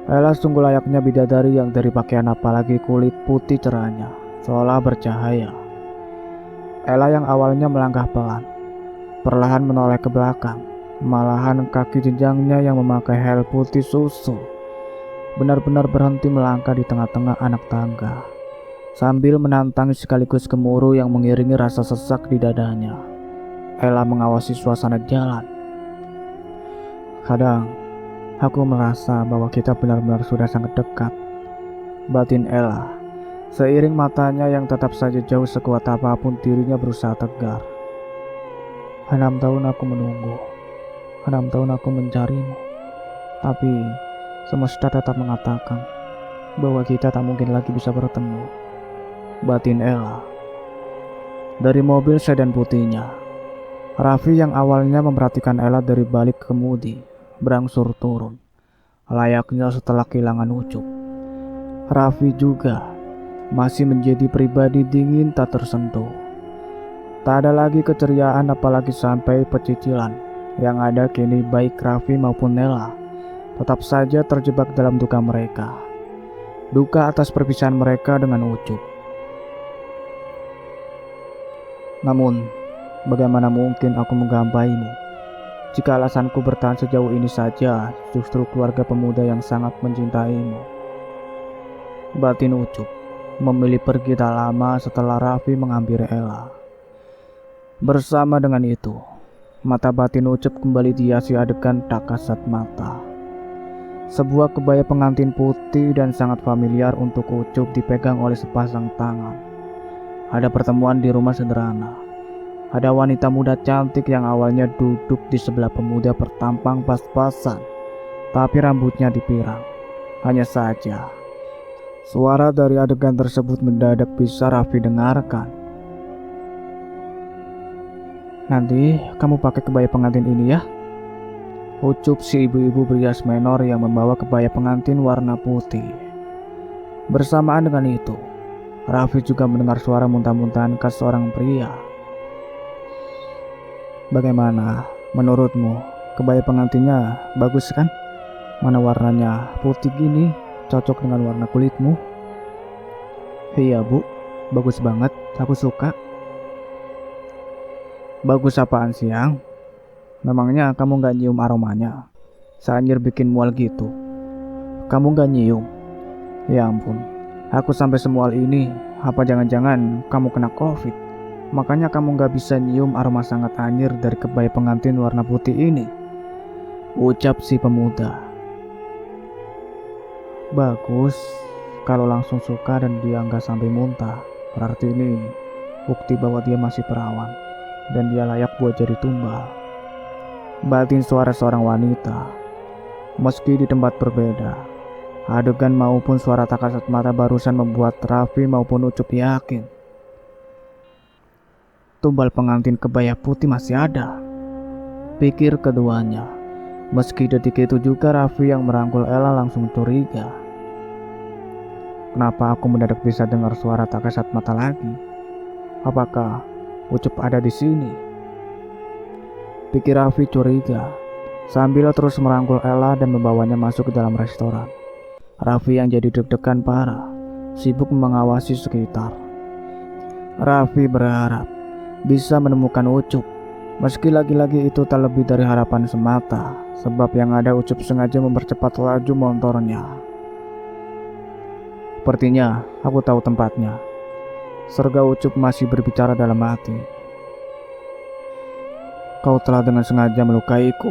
A: Ella sungguh layaknya bidadari yang dari pakaian apalagi kulit putih cerahnya seolah bercahaya. Ella yang awalnya melangkah pelan, perlahan menoleh ke belakang, malahan kaki jenjangnya yang memakai hel putih susu benar-benar berhenti melangkah di tengah-tengah anak tangga, sambil menantang sekaligus gemuruh yang mengiringi rasa sesak di dadanya. Ella mengawasi suasana jalan. Kadang, aku merasa bahwa kita benar-benar sudah sangat dekat, batin Ella, seiring matanya yang tetap saja jauh sekuat apapun dirinya berusaha tegar. 6 tahun aku menunggu, 6 tahun aku mencarimu, tapi semesta tetap mengatakan bahwa kita tak mungkin lagi bisa bertemu, batin Ella. Dari mobil sedan putihnya, Raffi yang awalnya memperhatikan Ella dari balik kemudi berangsur turun, layaknya setelah kehilangan Ucup. Raffi juga masih menjadi pribadi dingin tak tersentuh. Tak ada lagi keceriaan apalagi sampai pecicilan. Yang ada kini baik Raffi maupun Ella tetap saja terjebak dalam duka mereka. Duka atas perpisahan mereka dengan Ucup. Namun, bagaimana mungkin aku menggampaimu jika alasanku bertahan sejauh ini saja justru keluarga pemuda yang sangat mencintaimu, batin Ucup memilih pergi tak lama setelah Raffi menghampiri Ella. Bersama dengan itu, mata batin Ucup kembali dihiasi adegan tak kasat mata. Sebuah kebaya pengantin putih dan sangat familiar untuk Ucup dipegang oleh sepasang tangan. Ada pertemuan di rumah sederhana. Ada wanita muda cantik yang awalnya duduk di sebelah pemuda bertampang pas-pasan, tapi rambutnya dipirang. Hanya saja, suara dari adegan tersebut mendadak bisa Raffi dengarkan. Nanti kamu pakai kebaya pengantin ini ya, ucup si ibu-ibu berias menor yang membawa kebaya pengantin warna putih. Bersamaan dengan itu, Raffi juga mendengar suara muntah-muntahan khas seorang pria. Bagaimana menurutmu, kebaya pengantinnya bagus kan? Mana warnanya putih gini, cocok dengan warna kulitmu. Iya bu, bagus banget, aku suka. Bagus apaan sih yang? Memangnya kamu gak nyium aromanya? Seanjir bikin mual gitu. Kamu gak nyium? Ya ampun, aku sampai semual ini. Apa jangan-jangan kamu kena COVID? Makanya kamu gak bisa nyium aroma sangat anjir dari kebaya pengantin warna putih ini, ucap si pemuda. Bagus, kalau langsung suka dan dia gak sampai muntah, berarti ini bukti bahwa dia masih perawan dan dia layak buat jadi tumbal, batin suara seorang wanita. Meski di tempat berbeda, adegan maupun suara tak kasat mata barusan membuat Raffi maupun Ucup yakin tumbal pengantin kebaya putih masih ada, pikir keduanya. Meski detik itu juga Raffi yang merangkul Ella langsung curiga. Kenapa aku mendadak bisa dengar suara tak kasat mata lagi? Apakah Ucup ada di sini? Pikir Raffi curiga, sambil terus merangkul Ella dan membawanya masuk ke dalam restoran. Raffi yang jadi deg-degan parah, sibuk mengawasi sekitar. Raffi berharap bisa menemukan Ucup, meski lagi-lagi itu tak lebih dari harapan semata, sebab yang ada Ucup sengaja mempercepat laju motornya. Sepertinya aku tahu tempatnya, serga Ucup masih berbicara dalam hati. Kau telah dengan sengaja melukaiku,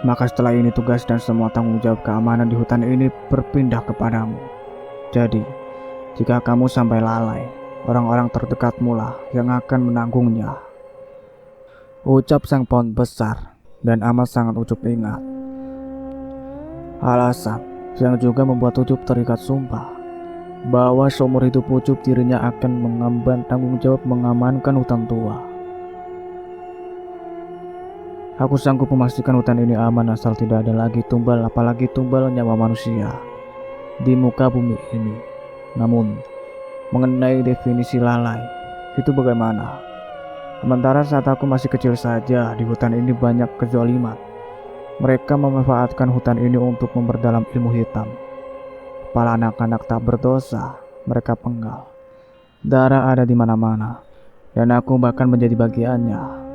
A: maka setelah ini tugas dan semua tanggung jawab keamanan di hutan ini berpindah kepadamu. Jadi, jika kamu sampai lalai, orang-orang terdekatmu lah yang akan menanggungnya. Ucap sang pohon besar dan amat sangat Ucup ingat. Alasan yang juga membuat Ucup terikat sumpah bahwa seumur hidup Ucup dirinya akan mengemban tanggung jawab mengamankan hutan tua. Aku sanggup memastikan hutan ini aman asal tidak ada lagi tumbal, apalagi tumbal nyawa manusia di muka bumi ini. Namun, mengenai definisi lalai, itu bagaimana? Sementara saat aku masih kecil saja, di hutan ini banyak kezaliman. Mereka memanfaatkan hutan ini untuk memperdalam ilmu hitam. Kepala anak-anak tak berdosa mereka penggal. Darah ada di mana-mana, dan aku bahkan menjadi bagiannya.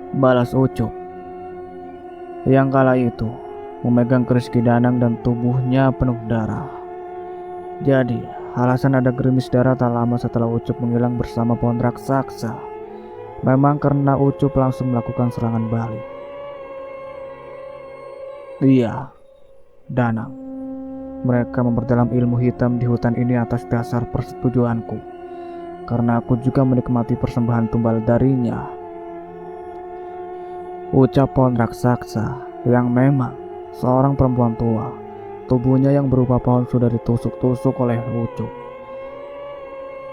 A: Balas Ucup yang kala itu memegang keris Kidanang dan tubuhnya penuh darah. Jadi, alasan ada gerimis darah tak lama setelah Ucup menghilang bersama pohon raksasa memang karena Ucup langsung melakukan serangan balik. Iya, Danang. Mereka memperdalam ilmu hitam di hutan ini atas dasar persetujuanku, karena aku juga menikmati persembahan tumbal darinya. Ucap pohon raksasa yang memang seorang perempuan tua, tubuhnya yang berupa pohon sudah ditusuk-tusuk oleh Ucup.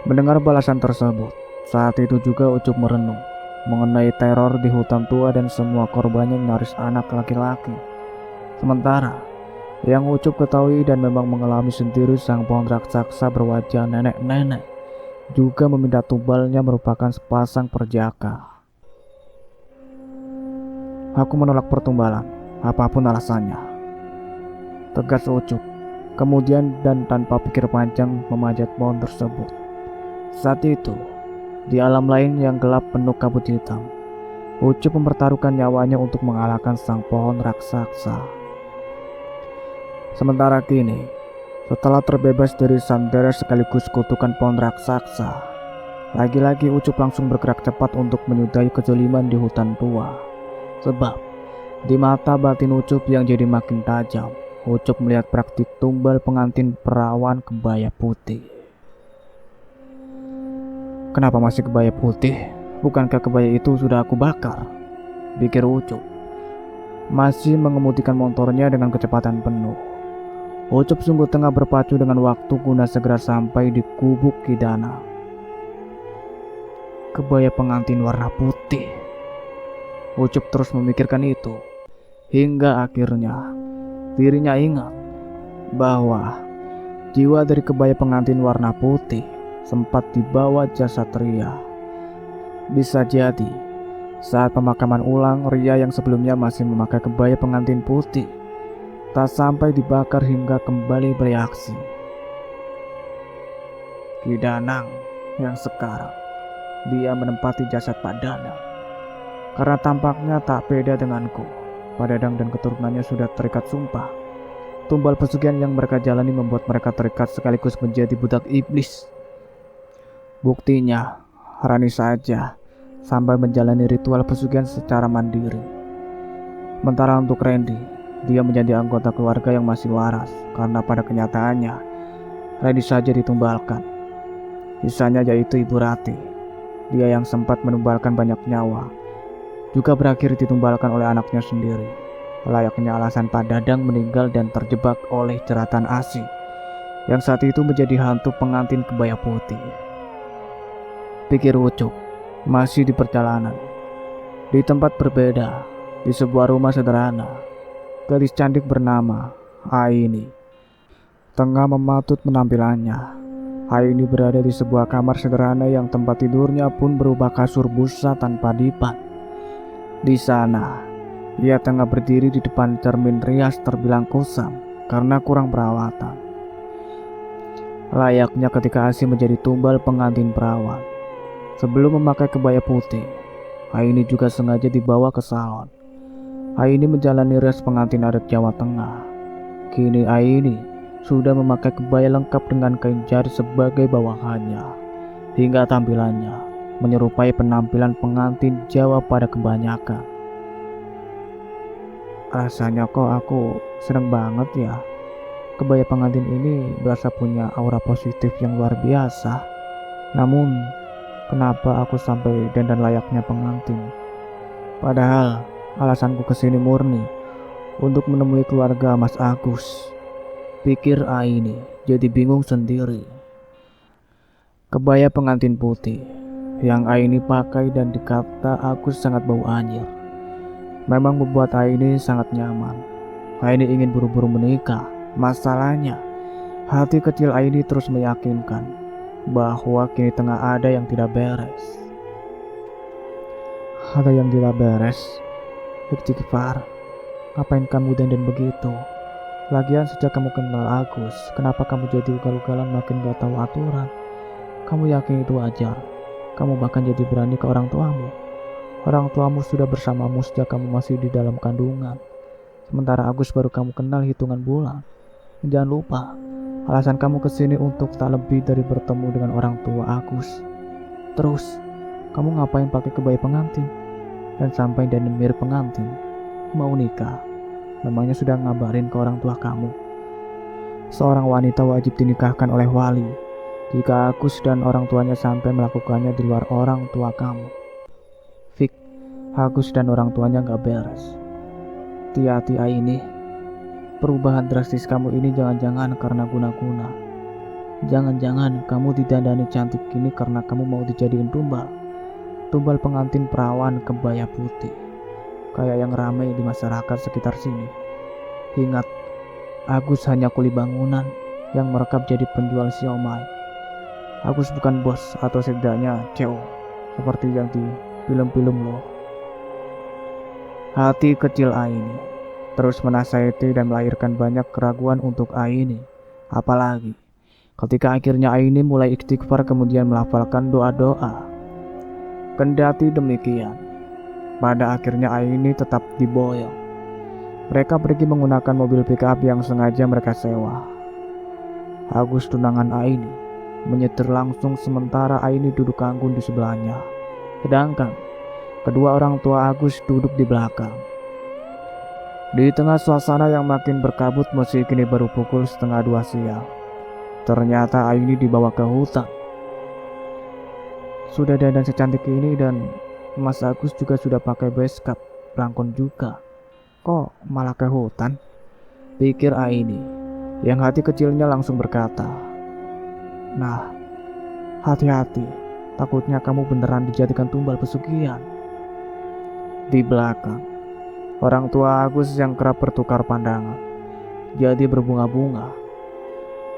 A: Mendengar balasan tersebut, saat itu juga Ucup merenung mengenai teror di hutan tua dan semua korbannya nyaris anak laki-laki. Sementara yang Ucup ketahui dan memang mengalami sendiri, sang pohon raksasa berwajah nenek-nenek juga meminta tumbalnya merupakan sepasang perjaka. Aku menolak pertumbalan, apapun alasannya, tegas Ucup. Kemudian dan tanpa pikir panjang memanjat pohon tersebut. Saat itu, di alam lain yang gelap penuh kabut hitam, Ucup mempertaruhkan nyawanya untuk mengalahkan sang pohon raksasa. Sementara kini, setelah terbebas dari sandera sekaligus kutukan pohon raksasa, lagi-lagi Ucup langsung bergerak cepat untuk menyudahi kezaliman di hutan tua. Sebab, di mata batin Ucup yang jadi makin tajam, Ucup melihat praktik tumbal pengantin perawan kebaya putih. Kenapa masih kebaya putih? Bukankah kebaya itu sudah aku bakar? Pikir Ucup, masih mengemudikan motornya dengan kecepatan penuh. Ucup sungguh tengah berpacu dengan waktu guna segera sampai di gubuk Kidanang. Kebaya pengantin warna putih. Ucup terus memikirkan itu, hingga akhirnya dirinya ingat bahwa jiwa dari kebaya pengantin warna putih sempat dibawa jasad Ria. Bisa jadi saat pemakaman ulang, Ria yang sebelumnya masih memakai kebaya pengantin putih tak sampai dibakar hingga kembali bereaksi. Kidanang yang sekarang dia menempati jasad Pak Danang, karena tampaknya tak beda denganku. Pak Danang dan keturunannya sudah terikat sumpah. Tumbal pesugihan yang mereka jalani membuat mereka terikat sekaligus menjadi budak iblis. Buktinya, Rani saja sampai menjalani ritual pesugihan secara mandiri. Sementara untuk Randy, dia menjadi anggota keluarga yang masih waras, karena pada kenyataannya Randy saja ditumbalkan. Sisanya yaitu Ibu Rati, dia yang sempat menumbalkan banyak nyawa, juga berakhir ditumbalkan oleh anaknya sendiri. Layaknya alasan Pak Dadang meninggal dan terjebak oleh jeratan Asi, yang saat itu menjadi hantu pengantin kebaya putih. Pikir Ucup, masih di perjalanan, di tempat berbeda, di sebuah rumah sederhana. gadis cantik bernama Aini tengah mematut penampilannya. Aini berada di sebuah kamar sederhana yang tempat tidurnya pun berupa kasur busa tanpa dipan. Di sana, ia tengah berdiri di depan cermin rias terbilang kusam karena kurang perawatan. Layaknya ketika Asi menjadi tumbal pengantin perawan. Sebelum memakai kebaya putih, Aini juga sengaja dibawa ke salon. Aini menjalani rias pengantin adat Jawa Tengah. Kini Aini sudah memakai kebaya lengkap dengan kain jari sebagai bawahannya, hingga tampilannya menyerupai penampilan pengantin Jawa pada kebanyakan. Rasanya kok aku seneng banget ya. Kebaya pengantin ini berasa punya aura positif yang luar biasa. Namun, kenapa aku sampai dandan layaknya pengantin? Padahal alasanku kesini murni untuk menemui keluarga Mas Agus. Pikir Aini jadi bingung sendiri. Kebaya pengantin putih yang Aini pakai dan dikata Agus sangat bau anyir memang membuat Aini sangat nyaman. Aini ingin buru-buru menikah. Masalahnya, hati kecil Aini terus meyakinkan bahwa kini tengah ada yang tidak beres. Ada yang tidak beres? Istighfar, ngapain kamu dandan begitu? Lagian sejak kamu kenal Agus, kenapa kamu jadi ugal-ugalan makin gak tahu aturan? Kamu yakin itu wajar? Kamu bahkan jadi berani ke orang tuamu. Orang tuamu sudah bersamamu sejak kamu masih di dalam kandungan. Sementara Agus baru kamu kenal hitungan bulan. Jangan lupa, alasan kamu kesini untuk tak lebih dari bertemu dengan orang tua Agus. Terus, kamu ngapain pakai kebaya pengantin? Dan sampai dandan mirip pengantin? Mau nikah? Memangnya sudah ngabarin ke orang tua kamu? Seorang wanita wajib dinikahkan oleh wali. Jika Agus dan orang tuanya sampai melakukannya di luar orang tua kamu, Fik, Agus dan orang tuanya gak beres. Hati-hati Aini. Perubahan drastis kamu ini jangan-jangan karena guna-guna. Jangan-jangan kamu didandani cantik gini karena kamu mau dijadiin tumbal. Tumbal pengantin perawan kebaya putih, kayak yang ramai di masyarakat sekitar sini. Ingat, Agus hanya kuli bangunan yang merekap jadi penjual siomay. Agus bukan bos atau setidaknya CEO seperti yang di film-film loh. Hati kecil Aini terus menasihati dan melahirkan banyak keraguan untuk Aini. Apalagi ketika akhirnya Aini mulai istighfar kemudian melafalkan doa-doa. Kendati demikian, pada akhirnya Aini tetap diboyong. Mereka pergi menggunakan mobil pick-up yang sengaja mereka sewa. Agus tunangan Aini menyetir langsung sementara Aini duduk anggun di sebelahnya. Sedangkan kedua orang tua Agus duduk di belakang. Di tengah suasana yang makin berkabut meski kini baru pukul 1:30 siang. Ternyata Aini dibawa ke hutan. Sudah dandan secantik ini dan Mas Agus juga sudah pakai beskap, pelangkon juga. Kok malah ke hutan? Pikir Aini, yang hati kecilnya langsung berkata, "Nah, hati-hati, takutnya kamu beneran dijadikan tumbal pesugihan." Di belakang, orang tua Agus yang kerap bertukar pandangan jadi berbunga-bunga.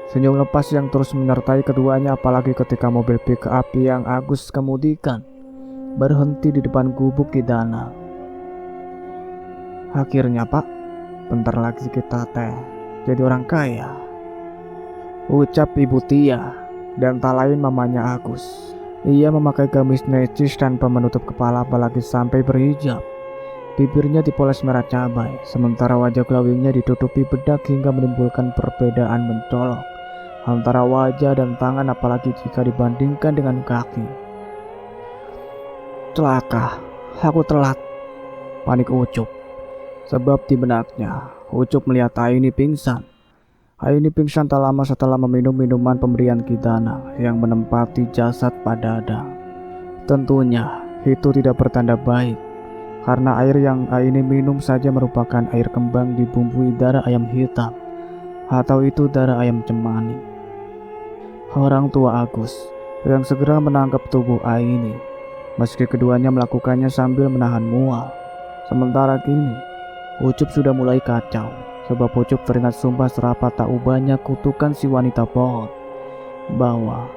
A: Senyum lepas yang terus menyertai keduanya apalagi ketika mobil pick-up yang Agus kemudikan berhenti di depan gubuk di danau. "Akhirnya Pak, bentar lagi kita jadi orang kaya," ucap Ibu Tia dan tak lain mamanya Agus. Ia memakai gamis necis tanpa menutup kepala apalagi sampai berhijab. Bibirnya dipoles merah cabai, sementara wajah glowingnya ditutupi bedak hingga menimbulkan perbedaan mencolok antara wajah dan tangan apalagi jika dibandingkan dengan kaki. "Celaka, aku telat," panik Ucup. Sebab di benaknya, Ucup melihat Aini pingsan. Aini pingsan tak lama setelah meminum minuman pemberian Kidana yang menempati jasad pada Dadang. Tentunya itu tidak bertanda baik, karena air yang Aini minum saja merupakan air kembang dibumbui darah ayam hitam, atau itu darah ayam cemani. Orang tua Agus yang segera menangkap tubuh Aini, meski keduanya melakukannya sambil menahan mual. Sementara kini, Ucup sudah mulai kacau, sebab Ucup teringat sumpah serapah tak ubahnya kutukan si wanita pohon, bahwa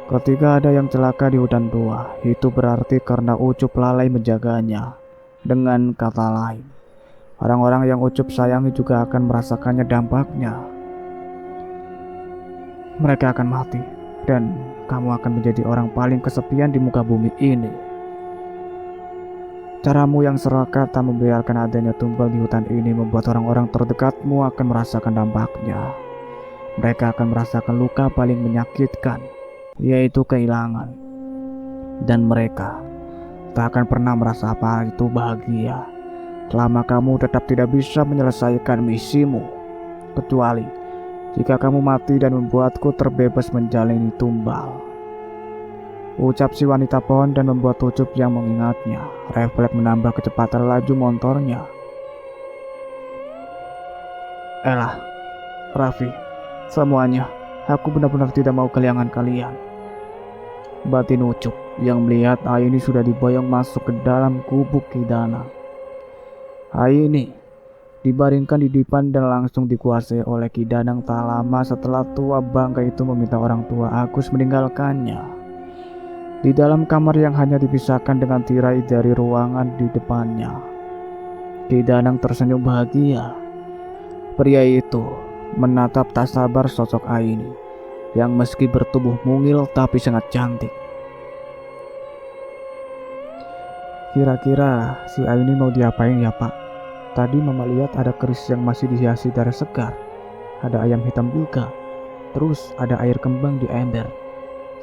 A: ketika ada yang celaka di hutan tua, itu berarti karena Ucup lalai menjaganya. Dengan kata lain, orang-orang yang Ucup sayangi juga akan merasakannya dampaknya. Mereka akan mati, dan kamu akan menjadi orang paling kesepian di muka bumi ini. Caramu yang serakah tak membiarkan adanya tumbal di hutan ini membuat orang-orang terdekatmu akan merasakan dampaknya. Mereka akan merasakan luka paling menyakitkan, yaitu kehilangan. Dan mereka tak akan pernah merasa apa itu bahagia selama kamu tetap tidak bisa menyelesaikan misimu, kecuali jika kamu mati dan membuatku terbebas menjalani tumbal. Ucap si wanita pohon dan membuat Ucup yang mengingatnya. Refleks menambah kecepatan laju motornya. Elah, Raffi, semuanya, aku benar-benar tidak mau kehilangan kalian. Batin Ucup yang melihat Aini sudah diboyong masuk ke dalam gubuk Kidana. Aini dibaringkan di depan dan langsung dikuasai oleh Kidanang tak lama setelah tua bangka itu meminta orang tua Agus meninggalkannya. Di dalam kamar yang hanya dipisahkan dengan tirai dari ruangan di depannya, Kidanang tersenyum bahagia. Pria itu menatap tak sabar sosok Aini yang meski bertubuh mungil tapi sangat cantik. Kira-kira si Aini mau diapain ya Pak? Tadi Mama lihat ada keris yang masih dihiasi darah segar. Ada ayam hitam juga. Terus ada air kembang di ember.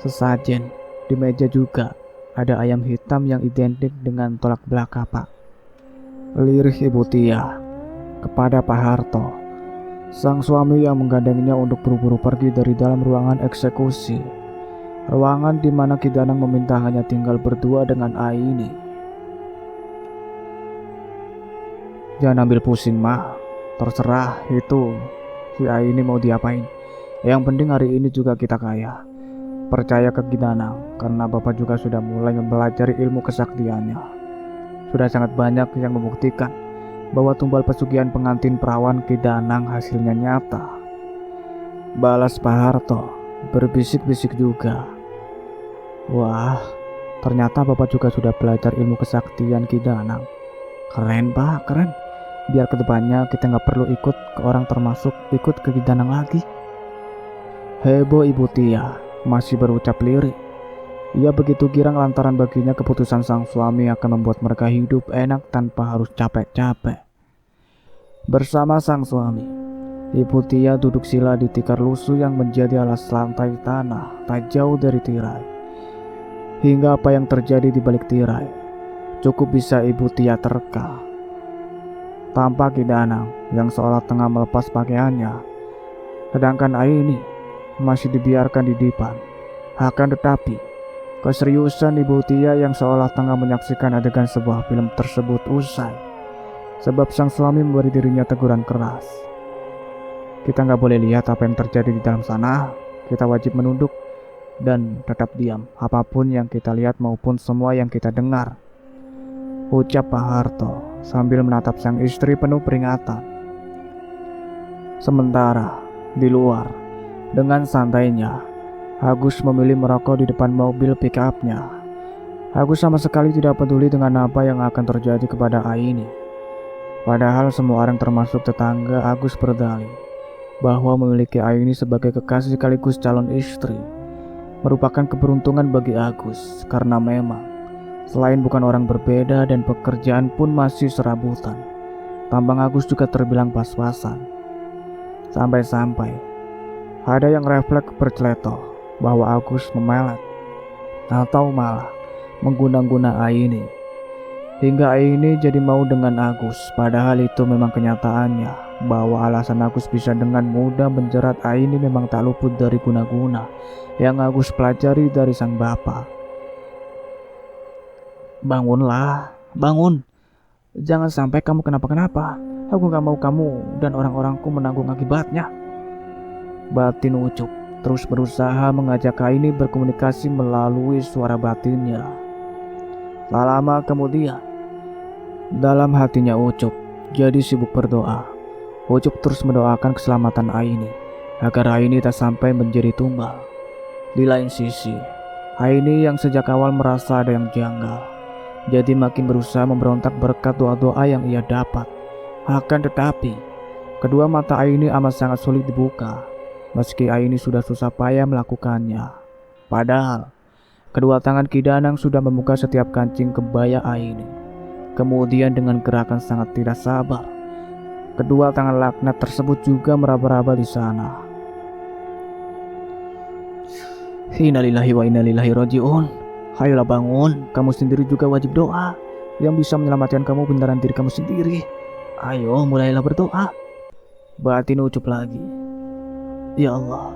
A: Sesajen di meja juga ada ayam hitam yang identik dengan tolak belaka Pak. Lirih Ibu Tia kepada Pak Harto, sang suami yang menggandengnya untuk buru-buru pergi dari dalam ruangan eksekusi. Ruangan di mana Kidanang meminta hanya tinggal berdua dengan Aini. Jangan ambil pusing Ma, terserah itu si Aini mau diapain. Yang penting hari ini juga kita kaya. Percaya ke Kidanang, karena Bapak juga sudah mulai mempelajari ilmu kesaktiannya. Sudah sangat banyak yang membuktikan bahwa tumbal pesugihan pengantin perawan Kidanang hasilnya nyata. Balas Pak Harto, berbisik-bisik juga. Wah, ternyata Bapak juga sudah belajar ilmu kesaktian Kidanang. Keren Pak, keren. Biar kedepannya kita nggak perlu ikut ke orang termasuk ikut ke Kidanang lagi. Heboh Ibu Tia masih berucap lirik. Ia begitu girang lantaran baginya keputusan sang suami akan membuat mereka hidup enak tanpa harus capek-capek. Bersama sang suami, Ibu Tia duduk sila di tikar lusuh yang menjadi alas lantai tanah tak jauh dari tirai. Hingga apa yang terjadi di balik tirai cukup bisa Ibu Tia terka. Tampak Kidanang yang seolah tengah melepas pakaiannya, sedangkan Aini masih dibiarkan di depan. Akan tetapi, keseriusan Ibu Tia yang seolah tengah menyaksikan adegan sebuah film tersebut usai, sebab sang suami memberi dirinya teguran keras. Kita nggak boleh lihat apa yang terjadi di dalam sana. Kita wajib menunduk dan tetap diam apapun yang kita lihat maupun semua yang kita dengar, ucap Pak Harto sambil menatap sang istri penuh peringatan. Sementara di luar, dengan santainya, Agus memilih merokok di depan mobil pick-up-nya. Agus sama sekali tidak peduli dengan apa yang akan terjadi kepada Aini. Padahal semua orang termasuk tetangga Agus berdalih bahwa memiliki Aini sebagai kekasih sekaligus calon istri merupakan keberuntungan bagi Agus, karena memang selain bukan orang berbeda dan pekerjaan pun masih serabutan, tambang Agus juga terbilang pas-pasan. Sampai-sampai ada yang refleks berceletok bahwa Agus memelet atau malah mengguna-guna Aini, hingga Aini jadi mau dengan Agus. Padahal itu memang kenyataannya bahwa alasan Agus bisa dengan mudah menjerat Aini memang tak luput dari guna-guna yang Agus pelajari dari sang bapak. Bangunlah, bangun. Jangan sampai kamu kenapa-kenapa. Aku gak mau kamu dan orang-orangku menanggung akibatnya. Batin Ucup terus berusaha mengajak Aini berkomunikasi melalui suara batinnya. Tak lama kemudian, dalam hatinya Ucup jadi sibuk berdoa. Ucup terus mendoakan keselamatan Aini agar Aini tak sampai menjadi tumbal. Di lain sisi, Aini yang sejak awal merasa ada yang janggal, jadi makin berusaha memberontak berkat doa-doa yang ia dapat. Akan tetapi, kedua mata Aini amat sangat sulit dibuka, meski Aini sudah susah payah melakukannya. Padahal, kedua tangan Ki Danang sudah membuka setiap kancing kebaya Aini. Kemudian dengan gerakan sangat tidak sabar, kedua tangan laknat tersebut juga meraba-raba di sana. Innalillahi wa innalillahi raji'un. Ayolah bangun, kamu sendiri juga wajib doa. Yang bisa menyelamatkan kamu beneran diri kamu sendiri. Ayo mulailah berdoa. Batin Ucup lagi. Ya Allah,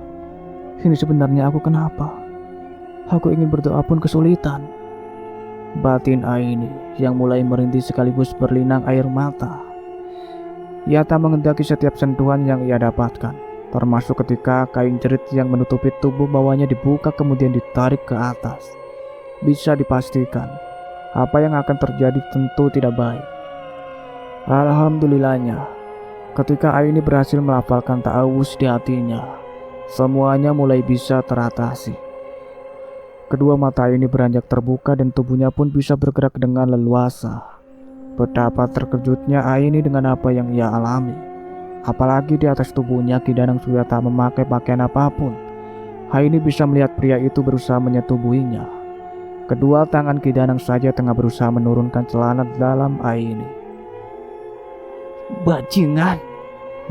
A: ini sebenarnya aku kenapa? Aku ingin berdoa pun kesulitan. Batin Aini yang mulai merintih sekaligus berlinang air mata. Ia tak mengendaki setiap sentuhan yang ia dapatkan, termasuk ketika kain jerit yang menutupi tubuh bawahnya dibuka kemudian ditarik ke atas. Bisa dipastikan, apa yang akan terjadi tentu tidak baik. Alhamdulillahnya, ketika Aini berhasil melafalkan ta'awuz di hatinya, semuanya mulai bisa teratasi. Kedua mata Aini beranjak terbuka dan tubuhnya pun bisa bergerak dengan leluasa. Betapa terkejutnya Aini dengan apa yang ia alami. Apalagi di atas tubuhnya Ki Danang sudah tak memakai pakaian apapun. Aini bisa melihat pria itu berusaha menyetubuhinya. Kedua tangan Ki Danang saja tengah berusaha menurunkan celana dalam Aini. Bajingan,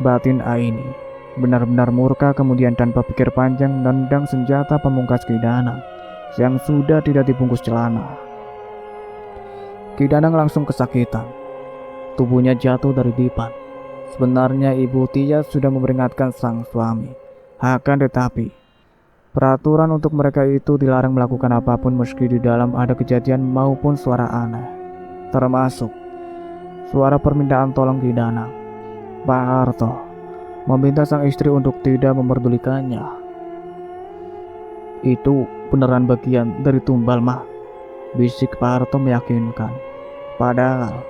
A: batin Aini benar-benar murka, kemudian tanpa pikir panjang menendang senjata pamungkas Ki Danang yang sudah tidak dibungkus celana. Ki Danang langsung kesakitan. Tubuhnya jatuh dari dipan. Sebenarnya Ibu Tia sudah memperingatkan sang suami. Akan tetapi, peraturan untuk mereka itu dilarang melakukan apapun meski di dalam ada kejadian maupun suara aneh. Termasuk suara permintaan tolong Ki Danang. Pak Harto meminta sang istri untuk tidak memperdulikannya. Itu beneran bagian dari tumbal mah, bisik Pak Harto meyakinkan. Padahal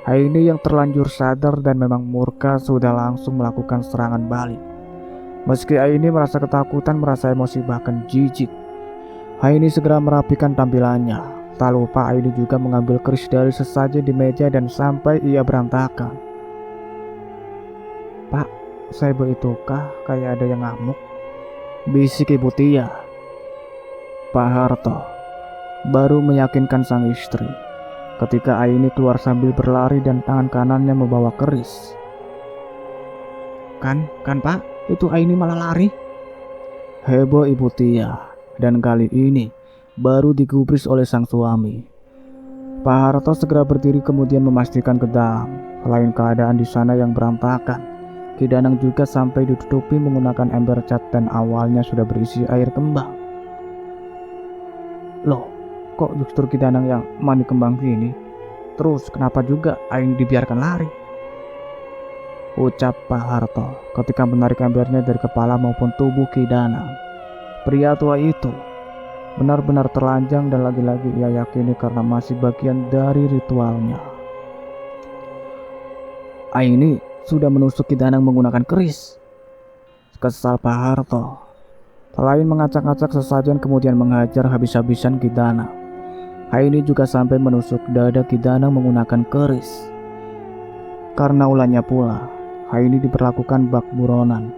A: Aini yang terlanjur sadar dan memang murka sudah langsung melakukan serangan balik. Meski Aini merasa ketakutan, merasa emosi bahkan jijik, Aini segera merapikan tampilannya. Tak lupa Aini juga mengambil keris dari sesajen di meja dan sampai ia berantakan. Pak, saya itukah kayak ada yang ngamuk? Bisik Ibu Tia. Pak Harto baru meyakinkan sang istri ketika Aini keluar sambil berlari dan tangan kanannya membawa keris. Kan Pak, itu Aini malah lari. Heboh Ibu Tia, dan kali ini baru digubris oleh sang suami. Pak Harto segera berdiri kemudian memastikan ke dalam. Selain keadaan di sana yang berantakan, Ki Danang juga sampai ditutupi menggunakan ember cat dan awalnya sudah berisi air kembang. Loh, kok justru Ki Danang yang mandi kembang gini? Terus kenapa juga Aini dibiarkan lari? Ucap Pak Harto ketika menarik embernya dari kepala maupun tubuh Ki Danang. Pria tua itu benar-benar terlanjang dan lagi-lagi ia yakini karena masih bagian dari ritualnya. Aini sudah menusuk Ki Danang menggunakan keris. Kesal Pak Harto. Selain mengacak-acak sesajen kemudian menghajar habis-habisan Ki Danang, Aini juga sampai menusuk dada Ki Danang menggunakan keris. Karena ulahnya pula, Aini diperlakukan bak buronan.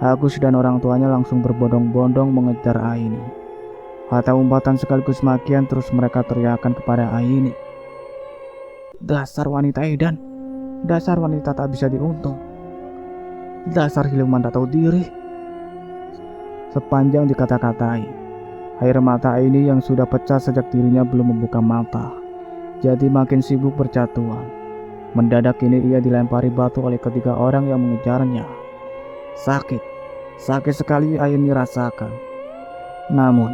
A: Agus dan orang tuanya langsung berbondong-bondong mengejar Aini. Kata umpatan sekaligus makian terus mereka teriakan kepada Aini. Dasar wanita edan, dasar wanita tak bisa diuntung, dasar siluman tak tahu diri. Sepanjang dikata-katai, air mata Aini yang sudah pecah sejak dirinya belum membuka mata, jadi makin sibuk bercatuan. Mendadak ini ia dilempari batu oleh ketiga orang yang mengejarnya. Sakit sekali Aini rasakan. Namun,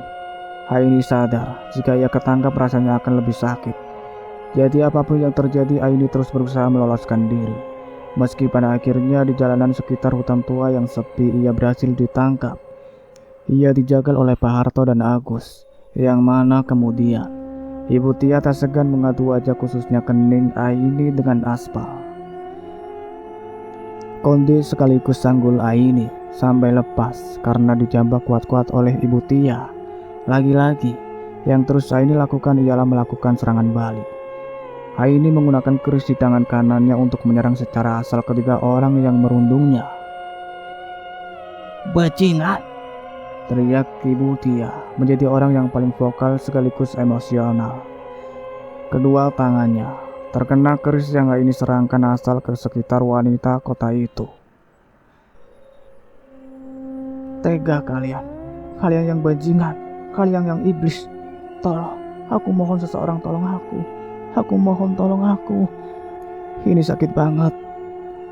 A: Aini sadar jika ia ketangkap rasanya akan lebih sakit. Jadi apapun yang terjadi, Aini terus berusaha meloloskan diri. Meski pada akhirnya di jalanan sekitar hutan tua yang sepi ia berhasil ditangkap. Ia dijagal oleh Pak Harto dan Agus, yang mana kemudian Ibu Tia tak segan mengadu wajah khususnya kening Aini dengan aspal. Konde sekaligus sanggul Aini sampai lepas karena dijambak kuat-kuat oleh Ibu Tia. Lagi-lagi, yang terus Aini lakukan ialah melakukan serangan balik. Aini menggunakan keris di tangan kanannya untuk menyerang secara asal ketiga orang yang merundungnya. "Bajingan!" teriak Ibu Tia, menjadi orang yang paling vokal sekaligus emosional. Kedua tangannya terkena keris yang Aini serangkan asal ke sekitar wanita kota itu. "Tega kalian, kalian yang bajingan, kalian yang iblis. Tolong, aku mohon seseorang tolong aku. Aku mohon tolong aku. Ini sakit banget.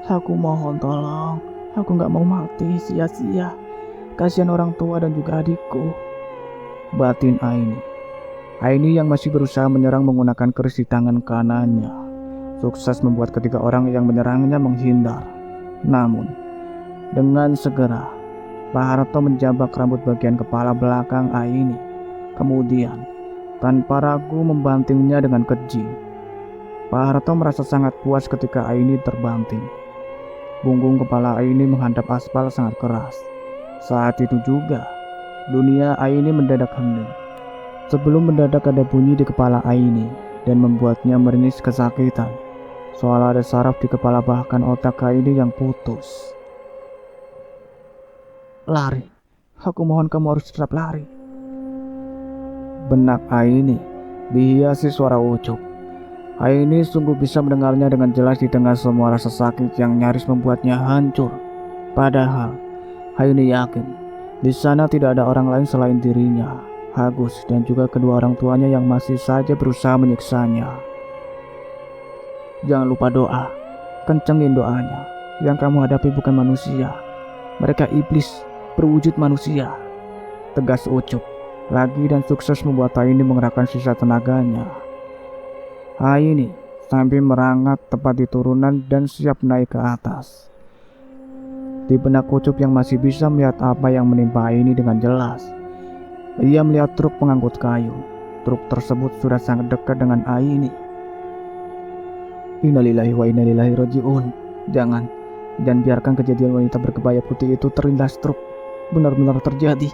A: Aku mohon tolong. Aku gak mau mati sia-sia. Kasihan orang tua dan juga adikku," batin Aini. Aini yang masih berusaha menyerang menggunakan keris di tangan kanannya sukses membuat ketiga orang yang menyerangnya menghindar. Namun, dengan segera Pak Harto menjambak rambut bagian kepala belakang Aini. Kemudian, tanpa ragu membantingnya dengan keji. Pak Harto merasa sangat puas ketika Aini terbanting. Punggung kepala Aini menghadap aspal sangat keras. Saat itu juga, dunia Aini mendadak hening. Sebelum mendadak ada bunyi di kepala Aini dan membuatnya meringis kesakitan. Soal ada saraf di kepala bahkan otak Aini yang putus. "Lari, aku mohon kamu harus tetap lari." Benak Aini dihiasi suara ucup. Aini sungguh bisa mendengarnya dengan jelas di tengah semua rasa sakit yang nyaris membuatnya hancur. Padahal Aini yakin di sana tidak ada orang lain selain dirinya, Agus, dan juga kedua orang tuanya yang masih saja berusaha menyiksanya. "Jangan lupa doa, kencengin doanya. Yang kamu hadapi bukan manusia, mereka iblis berwujud manusia," tegas Ucup lagi dan sukses membuat Aini mengerahkan sisa tenaganya. Aini sambil merangak tepat di turunan dan siap naik ke atas. Di benak Ucup yang masih bisa melihat apa yang menimpa Aini dengan jelas, ia melihat truk pengangkut kayu. Truk tersebut sudah sangat dekat dengan Aini. "Innalillahi wa inna ilaihi raji'un. Jangan biarkan kejadian wanita berkebaya putih itu terlindas truk benar-benar terjadi."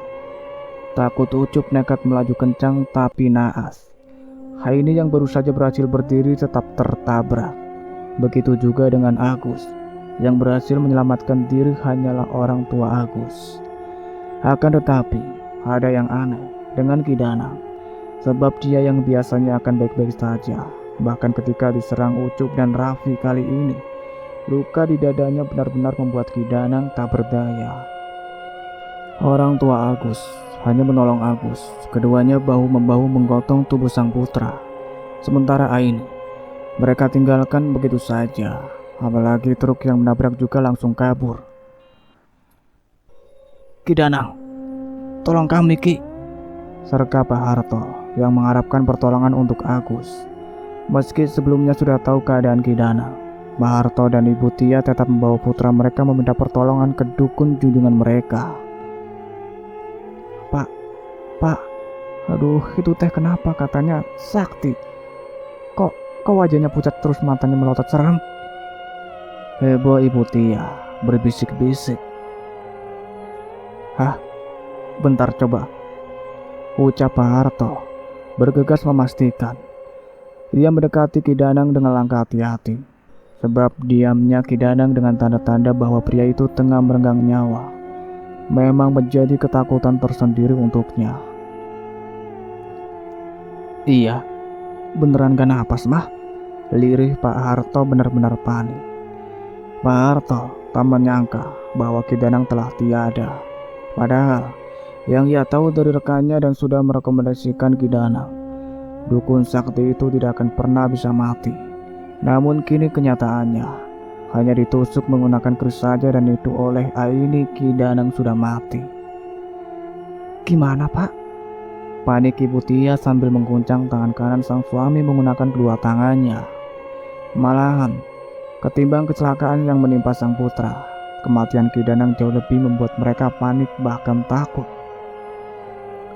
A: Takut Ucup nekat melaju kencang tapi naas. Aini yang baru saja berhasil berdiri tetap tertabrak. Begitu juga dengan Agus. Yang berhasil menyelamatkan diri hanyalah orang tua Agus. Akan tetapi ada yang aneh dengan Ki Danang, sebab dia yang biasanya akan baik-baik saja, bahkan ketika diserang Ucup dan Raffi kali ini, luka di dadanya benar-benar membuat Ki Danang tak berdaya. Orang tua Agus hanya menolong Agus. Keduanya bahu-membahu menggotong tubuh sang putra. Sementara Aini, mereka tinggalkan begitu saja. Apalagi truk yang menabrak juga langsung kabur. "Ki Danang, tolong kami, Ki," serka Pak Harto yang mengharapkan pertolongan untuk Agus. Meski sebelumnya sudah tahu keadaan Ki Danang, Pak Harto dan Ibu Tia tetap membawa putra mereka meminta pertolongan ke dukun junjungan mereka. Pak, aduh, itu teh kenapa katanya sakti? Kok wajahnya pucat terus, matanya melotot seram?" heboh Ibu Tia berbisik-bisik. "Hah? Bentar coba," ucap Pak Harto bergegas memastikan. Ia mendekati Ki Danang dengan langkah hati-hati, sebab diamnya Ki Danang dengan tanda-tanda bahwa pria itu tengah merenggang nyawa memang menjadi ketakutan tersendiri untuknya. "Iya, beneran gak napas mah?" lirih Pak Harto benar-benar panik. Pak Harto tak menyangka bahwa Ki Danang telah tiada. Padahal yang ia tahu dari rekannya dan sudah merekomendasikan Ki Danang, dukun sakti itu tidak akan pernah bisa mati. Namun kini kenyataannya hanya ditusuk menggunakan keris saja, dan itu oleh Aini Ki Danang sudah mati. "Gimana, Pak?" panik Ibu Tia sambil mengguncang tangan kanan sang suami menggunakan kedua tangannya. Malahan, ketimbang kecelakaan yang menimpa sang putra, kematian Ki Danang jauh lebih membuat mereka panik bahkan takut.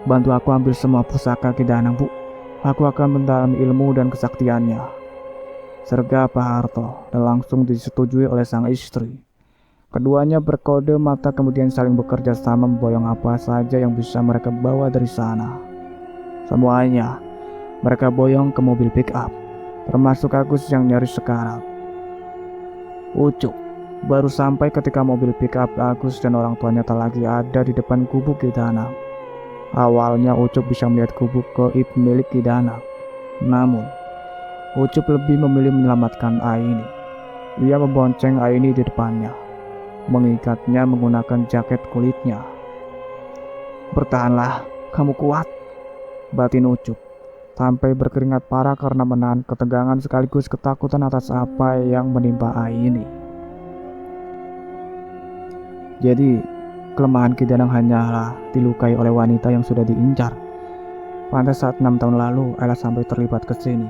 A: "Bantu aku ambil semua pusaka Ki Danang, Bu. Aku akan mendalami ilmu dan kesaktiannya," serga Pak Harto dan langsung disetujui oleh sang istri. Keduanya berkode mata kemudian saling bekerja sama memboyong apa saja yang bisa mereka bawa dari sana. Semuanya mereka boyong ke mobil pick up, termasuk Agus yang nyaris sekarat. Ucup baru sampai ketika mobil pick up Agus dan orang tuanya tak lagi ada di depan gubuk Kidana. Awalnya Ucup bisa melihat gubuk gaib milik Kidana. Namun, Ucup lebih memilih menyelamatkan Aini. Ia membonceng Aini di depannya, mengikatnya menggunakan jaket kulitnya. "Bertahanlah, kamu kuat," batin Ucup, sampai berkeringat parah karena menahan ketegangan sekaligus ketakutan atas apa yang menimpa Aini. Jadi, kelemahan Kidanang hanyalah dilukai oleh wanita yang sudah diincar. Pantas saat 6 tahun lalu Ella sampai terlibat ke sini.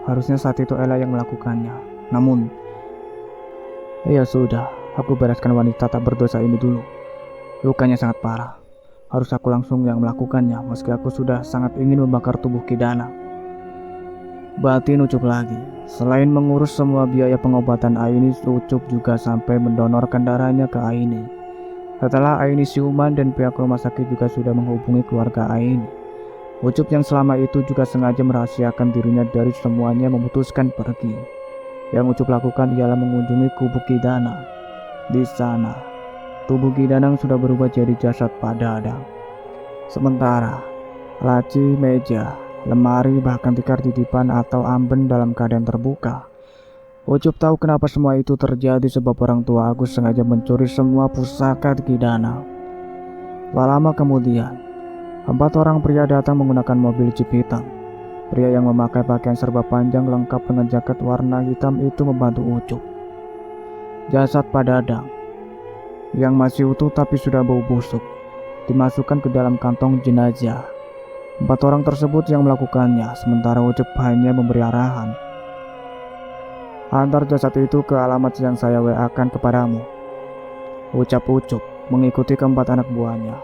A: Harusnya saat itu Ella yang melakukannya. Namun, ya sudah, aku bereskan wanita tak berdosa ini dulu. Lukanya sangat parah. Harus aku langsung yang melakukannya meski aku sudah sangat ingin membakar tubuh Kidana. Batin Ucup lagi. Selain mengurus semua biaya pengobatan Aini, Ucup juga sampai mendonorkan darahnya ke Aini. Setelah Aini siuman dan pihak rumah sakit juga sudah menghubungi keluarga Aini, Ucup yang selama itu juga sengaja merahasiakan dirinya dari semuanya memutuskan pergi. Yang Ucup lakukan ialah mengunjungi kubuk Kidana. Di sana, tubuh Kidanang sudah berubah jadi jasad pada Adang. Sementara, laci, meja, lemari, bahkan tikar titipan atau amben dalam keadaan terbuka. Ucup tahu kenapa semua itu terjadi sebab orang tua Agus sengaja mencuri semua pusaka di Kidana. Tak lama kemudian, 4 orang pria datang menggunakan mobil jeep hitam. Pria yang memakai pakaian serba panjang lengkap dengan jaket warna hitam itu membantu Ucup. Jasad pada Adang yang masih utuh tapi sudah bau busuk dimasukkan ke dalam kantong jenazah. 4 orang tersebut yang melakukannya, sementara Ucup hanya memberi arahan. "Antar jasad itu ke alamat yang saya WA-kan kepadamu," ucap Ucup mengikuti keempat anak buahnya.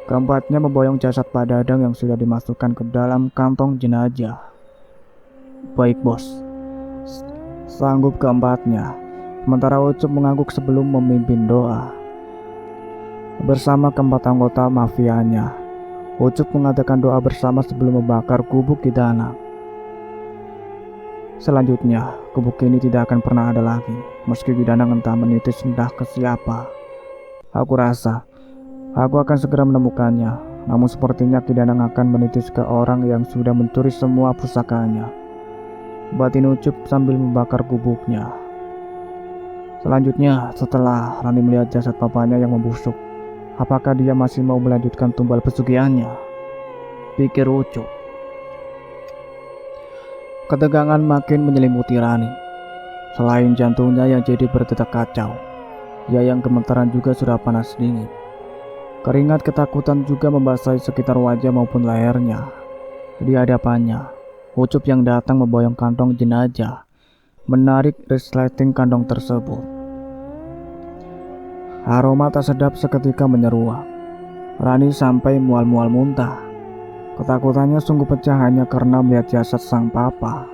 A: Keempatnya memboyong jasad pada Adang yang sudah dimasukkan ke dalam kantong jenazah. "Baik bos," sanggup keempatnya, sementara Ucup mengangguk sebelum memimpin doa. Bersama keempat anggota mafianya, Ucup mengadakan doa bersama sebelum membakar gubuk Kidana. Selanjutnya, gubuk ini tidak akan pernah ada lagi, meski Kidanang entah menitis entah ke siapa. Aku rasa, aku akan segera menemukannya, namun sepertinya Kidanang akan menitis ke orang yang sudah mencuri semua pusakanya, batin Ucup sambil membakar gubuknya. Selanjutnya, setelah Rani melihat jasad papanya yang membusuk, apakah dia masih mau melanjutkan tumbal pesugihannya? Pikir Ucup. Ketegangan makin menyelimuti Rani. Selain jantungnya yang jadi berdetak kacau, ia yang gemetaran juga sudah panas dingin. Keringat ketakutan juga membasahi sekitar wajah maupun lehernya. Di hadapannya, Ucup yang datang memboyong kantong jenazah, menarik resleting kantong tersebut. Aroma tak sedap seketika menyeruak. Rani sampai mual-mual muntah. Ketakutannya sungguh pecah hanya karena melihat jasad sang papa.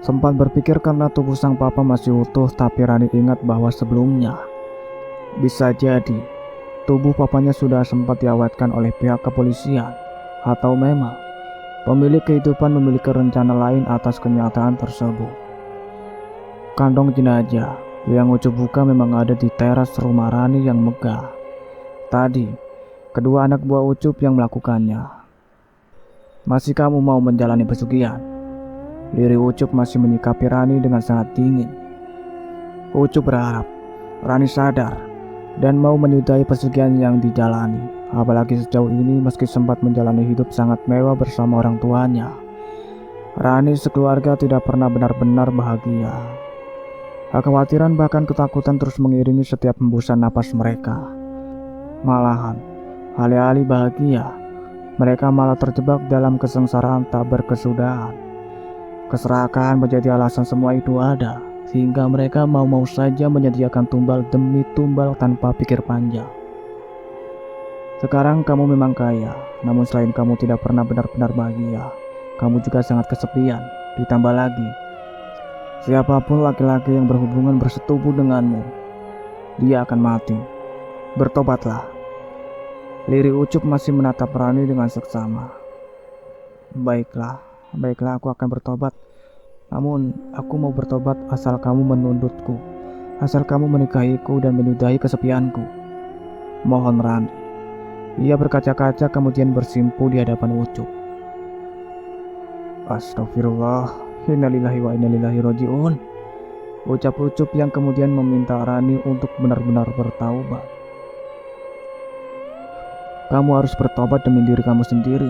A: Sempat berpikir karena tubuh sang papa masih utuh, tapi Rani ingat bahwa sebelumnya bisa jadi tubuh papanya sudah sempat diawetkan oleh pihak kepolisian, atau memang pemilik kehidupan memiliki rencana lain atas kenyataan tersebut. Kantong jenazah yang Ucup buka memang ada di teras rumah Rani yang megah. Tadi, kedua anak buah Ucup yang melakukannya. "Masih kamu mau menjalani pesugihan?" Lirik Ucup masih menyikapi Rani dengan sangat dingin. Ucup berharap Rani sadar dan mau menyudahi pesugihan yang dijalani. Apalagi sejauh ini meski sempat menjalani hidup sangat mewah bersama orang tuanya, Rani sekeluarga tidak pernah benar-benar bahagia. Kekhawatiran bahkan ketakutan terus mengiringi setiap hembusan napas mereka. Malahan, alih-alih bahagia, mereka malah terjebak dalam kesengsaraan tak berkesudahan. Keserakahan menjadi alasan semua itu ada, sehingga mereka mau-mau saja menyediakan tumbal demi tumbal tanpa pikir panjang. Sekarang kamu memang kaya, namun selain kamu tidak pernah benar-benar bahagia, kamu juga sangat kesepian. Ditambah lagi, siapapun laki-laki yang berhubungan bersetubuh denganmu dia akan mati. Bertobatlah. Lirik Ucup masih menatap Rani dengan seksama. Baiklah, baiklah, aku akan bertobat. Namun, aku mau bertobat asal kamu menuntutku, asal kamu menikahiku dan menyudahi kesepianku. Mohon, Rani. Ia berkaca-kaca kemudian bersimpu di hadapan Ucup. Astagfirullah, innalillahi wa innalillahi roji'un. Ucap Ucup yang kemudian meminta Rani untuk benar-benar bertaubat. Kamu harus bertobat demi diri kamu sendiri,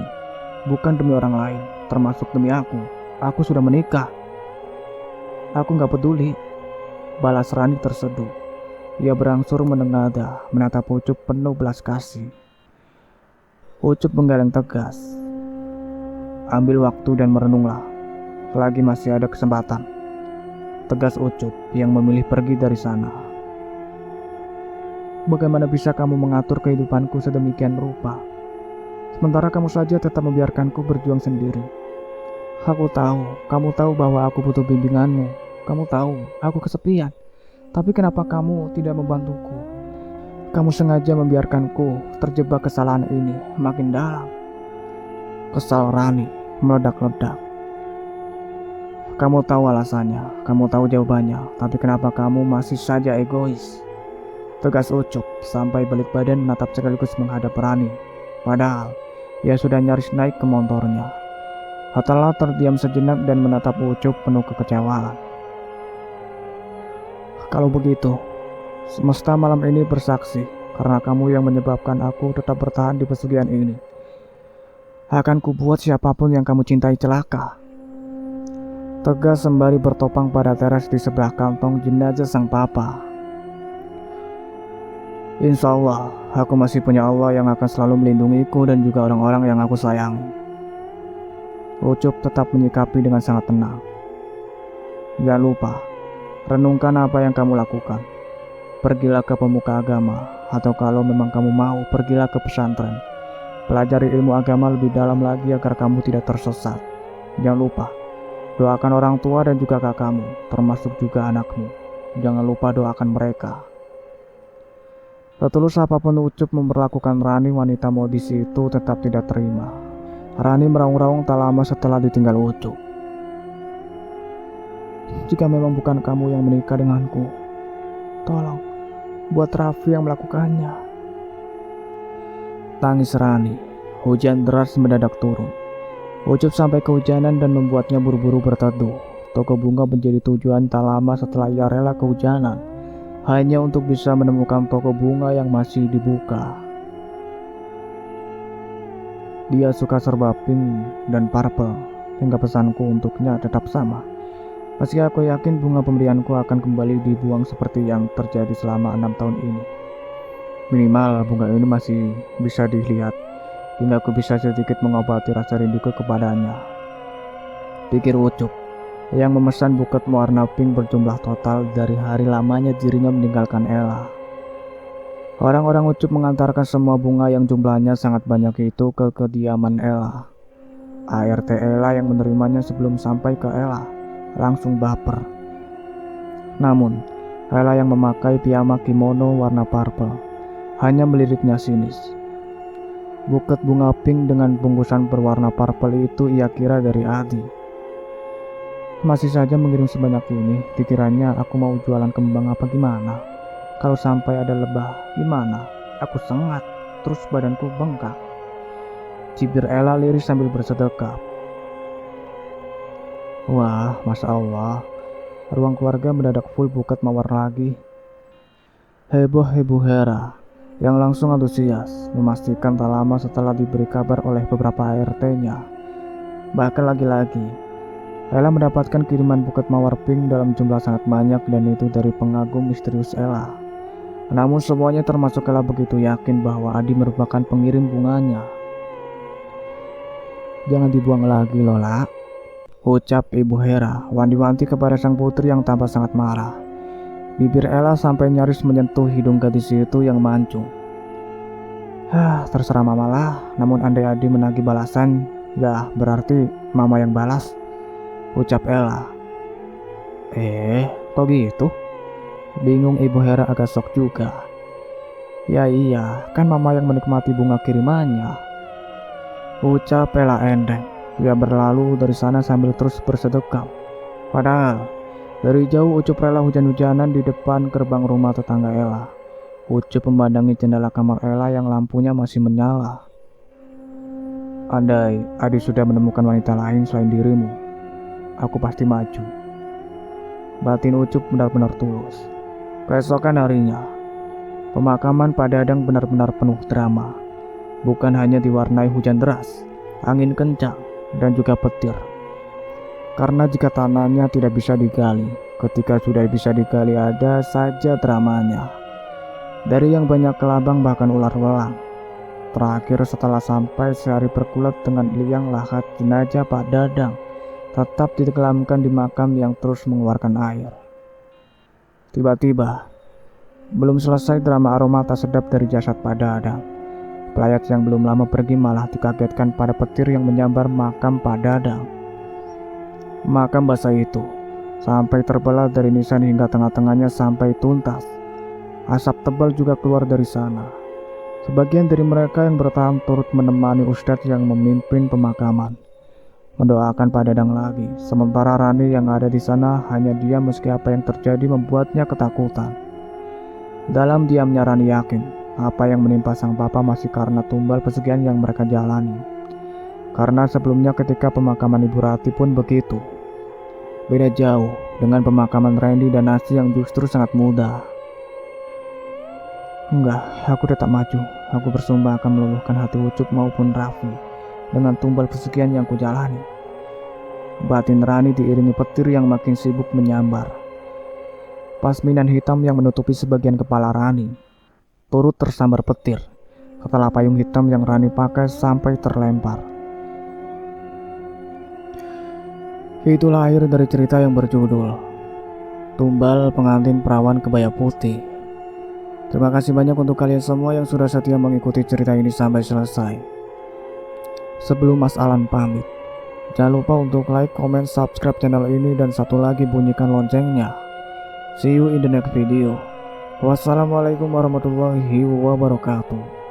A: bukan demi orang lain, termasuk demi aku. Aku sudah menikah. Aku gak peduli, balas Rani terseduh. Ia berangsur menengadah, menatap Ucup penuh belas kasih. Ucup menggeleng tegas. Ambil waktu dan merenunglah, selagi masih ada kesempatan. Tegas Ucup yang memilih pergi dari sana. Bagaimana bisa kamu mengatur kehidupanku sedemikian rupa, sementara kamu saja tetap membiarkanku berjuang sendiri? Aku tahu, kamu tahu bahwa aku butuh bimbinganmu. Kamu tahu, aku kesepian. Tapi kenapa kamu tidak membantuku? Kamu sengaja membiarkanku terjebak kesalahan ini makin dalam. Kesal Rani meledak-ledak. Kamu tahu alasannya, kamu tahu jawabannya, tapi kenapa kamu masih saja egois? Tegas Ucup sampai balik badan menatap sekaligus menghadap Rani. Padahal ia sudah nyaris naik ke motornya. Hatala terdiam sejenak dan menatap Ucup penuh kekecewaan. Kalau begitu, semesta malam ini bersaksi karena kamu yang menyebabkan aku tetap bertahan di pesugihan ini. Akan kubuat siapapun yang kamu cintai celaka. Tegas sembari bertopang pada teras di sebelah kantong jenazah sang papa. Insya Allah, aku masih punya Allah yang akan selalu melindungiku dan juga orang-orang yang aku sayangi. Ucup tetap menyikapi dengan sangat tenang. Jangan lupa, renungkan apa yang kamu lakukan. Pergilah ke pemuka agama, atau kalau memang kamu mau, pergilah ke pesantren. Pelajari ilmu agama lebih dalam lagi agar kamu tidak tersesat. Jangan lupa, doakan orang tua dan juga kakakmu, termasuk juga anakmu. Jangan lupa doakan mereka. Setulus apapun Ucup memperlakukan Rani, wanita modis itu tetap tidak terima. Rani meraung-raung tak lama setelah ditinggal Ucup. Jika memang bukan kamu yang menikah denganku, tolong buat Raffi yang melakukannya. Tangis Rani. Hujan deras mendadak turun. Ucup sampai kehujanan dan membuatnya buru-buru berteduh. Toko bunga menjadi tujuan tak lama setelah ia rela kehujanan, hanya untuk bisa menemukan toko bunga yang masih dibuka. Dia suka serba pink dan purple, hingga pesanku untuknya tetap sama. Meski aku yakin bunga pemberianku akan kembali dibuang seperti yang terjadi selama 6 tahun ini. Minimal bunga ini masih bisa dilihat, hingga aku bisa sedikit mengobati rasa rinduku kepadanya. Pikir Ucup yang memesan buket warna pink berjumlah total dari hari lamanya dirinya meninggalkan Ella. Orang-orang Ucup mengantarkan semua bunga yang jumlahnya sangat banyak itu ke kediaman Ella. ART Ella yang menerimanya sebelum sampai ke Ella langsung baper. Namun, Ella yang memakai piyama kimono warna purple hanya meliriknya sinis. Buket bunga pink dengan bungkusan berwarna purple itu ia kira dari Adi. Masih saja mengirim sebanyak ini, dikiranya aku mau jualan kembang apa gimana? Kalau sampai ada lebah, gimana? Aku sengat, terus badanku bengkak. Cibir Ella liris sambil bersedekap. Wah, Masya Allah, ruang keluarga mendadak full buket mawar lagi. Heboh Hera yang langsung antusias memastikan tak lama setelah diberi kabar oleh beberapa ART-nya. Bahkan lagi-lagi Ella mendapatkan kiriman buket mawar pink dalam jumlah sangat banyak, dan itu dari pengagum misterius Ella. Namun semuanya termasuk Ella begitu yakin bahwa Adi merupakan pengirim bunganya. Jangan dibuang lagi Lola, ucap Ibu Hera wanti-wanti kepada sang putri yang tampak sangat marah. Bibir Ella sampai nyaris menyentuh hidung gadis itu yang mancung. Terserah mama lah, namun andai Adi menagih balasan, ya berarti mama yang balas, ucap Ella. Kok gitu? Bingung Ibu Hera agak shock juga. Ya iya, kan mama yang menikmati bunga kirimannya, ucap Ella endeng. Dia berlalu dari sana sambil terus bersedekap. Padahal dari jauh Ucup rela hujan-hujanan di depan gerbang rumah tetangga Ella. Ucup memandangi jendela kamar Ella yang lampunya masih menyala. Andai Adi sudah menemukan wanita lain selain dirimu, aku pasti maju. Batin Ucup benar-benar tulus. Keesokan harinya, pemakaman Pak Dadang benar-benar penuh drama. Bukan hanya diwarnai hujan deras, angin kencang, dan juga petir. Karena jika tanahnya tidak bisa digali, ketika sudah bisa digali ada saja dramanya. Dari yang banyak kelabang bahkan ular welang. Terakhir setelah sampai sehari bergulat dengan liang lahat, jenazah Pak Dadang tetap ditenggelamkan di makam yang terus mengeluarkan air. Tiba-tiba, belum selesai drama aroma tak sedap dari jasad Pak Dadang. Pelayat yang belum lama pergi malah dikagetkan pada petir yang menyambar makam Pak Dadang. Makam basah itu sampai terbelah dari nisan hingga tengah-tengahnya sampai tuntas. Asap tebal juga keluar dari sana. Sebagian dari mereka yang bertahan turut menemani Ustadz yang memimpin pemakaman, mendoakan Pak Dadang lagi. Sementara Rani yang ada di sana hanya diam meski apa yang terjadi membuatnya ketakutan. Dalam diamnya Rani yakin apa yang menimpa sang papa masih karena tumbal pesugihan yang mereka jalani. Karena sebelumnya ketika pemakaman Ibu Rati pun begitu. Beda jauh dengan pemakaman Randy dan Nasi yang justru sangat mudah. Enggak, aku tetap maju. Aku bersumpah akan meluluhkan hati Ucup maupun Raffi dengan tumbal pesugihan yang kujalani. Batin Rani diiringi petir yang makin sibuk menyambar. Pasminan hitam yang menutupi sebagian kepala Rani turut tersambar petir setelah payung hitam yang Rani pakai sampai terlempar. Itulah akhir dari cerita yang berjudul Tumbal Pengantin Perawan Kebaya Putih. Terima kasih banyak untuk kalian semua yang sudah setia mengikuti cerita ini sampai selesai. Sebelum Mas Alan pamit, jangan lupa untuk like, comment, subscribe channel ini, dan satu lagi bunyikan loncengnya. See you in the next video. Wassalamualaikum warahmatullahi wabarakatuh.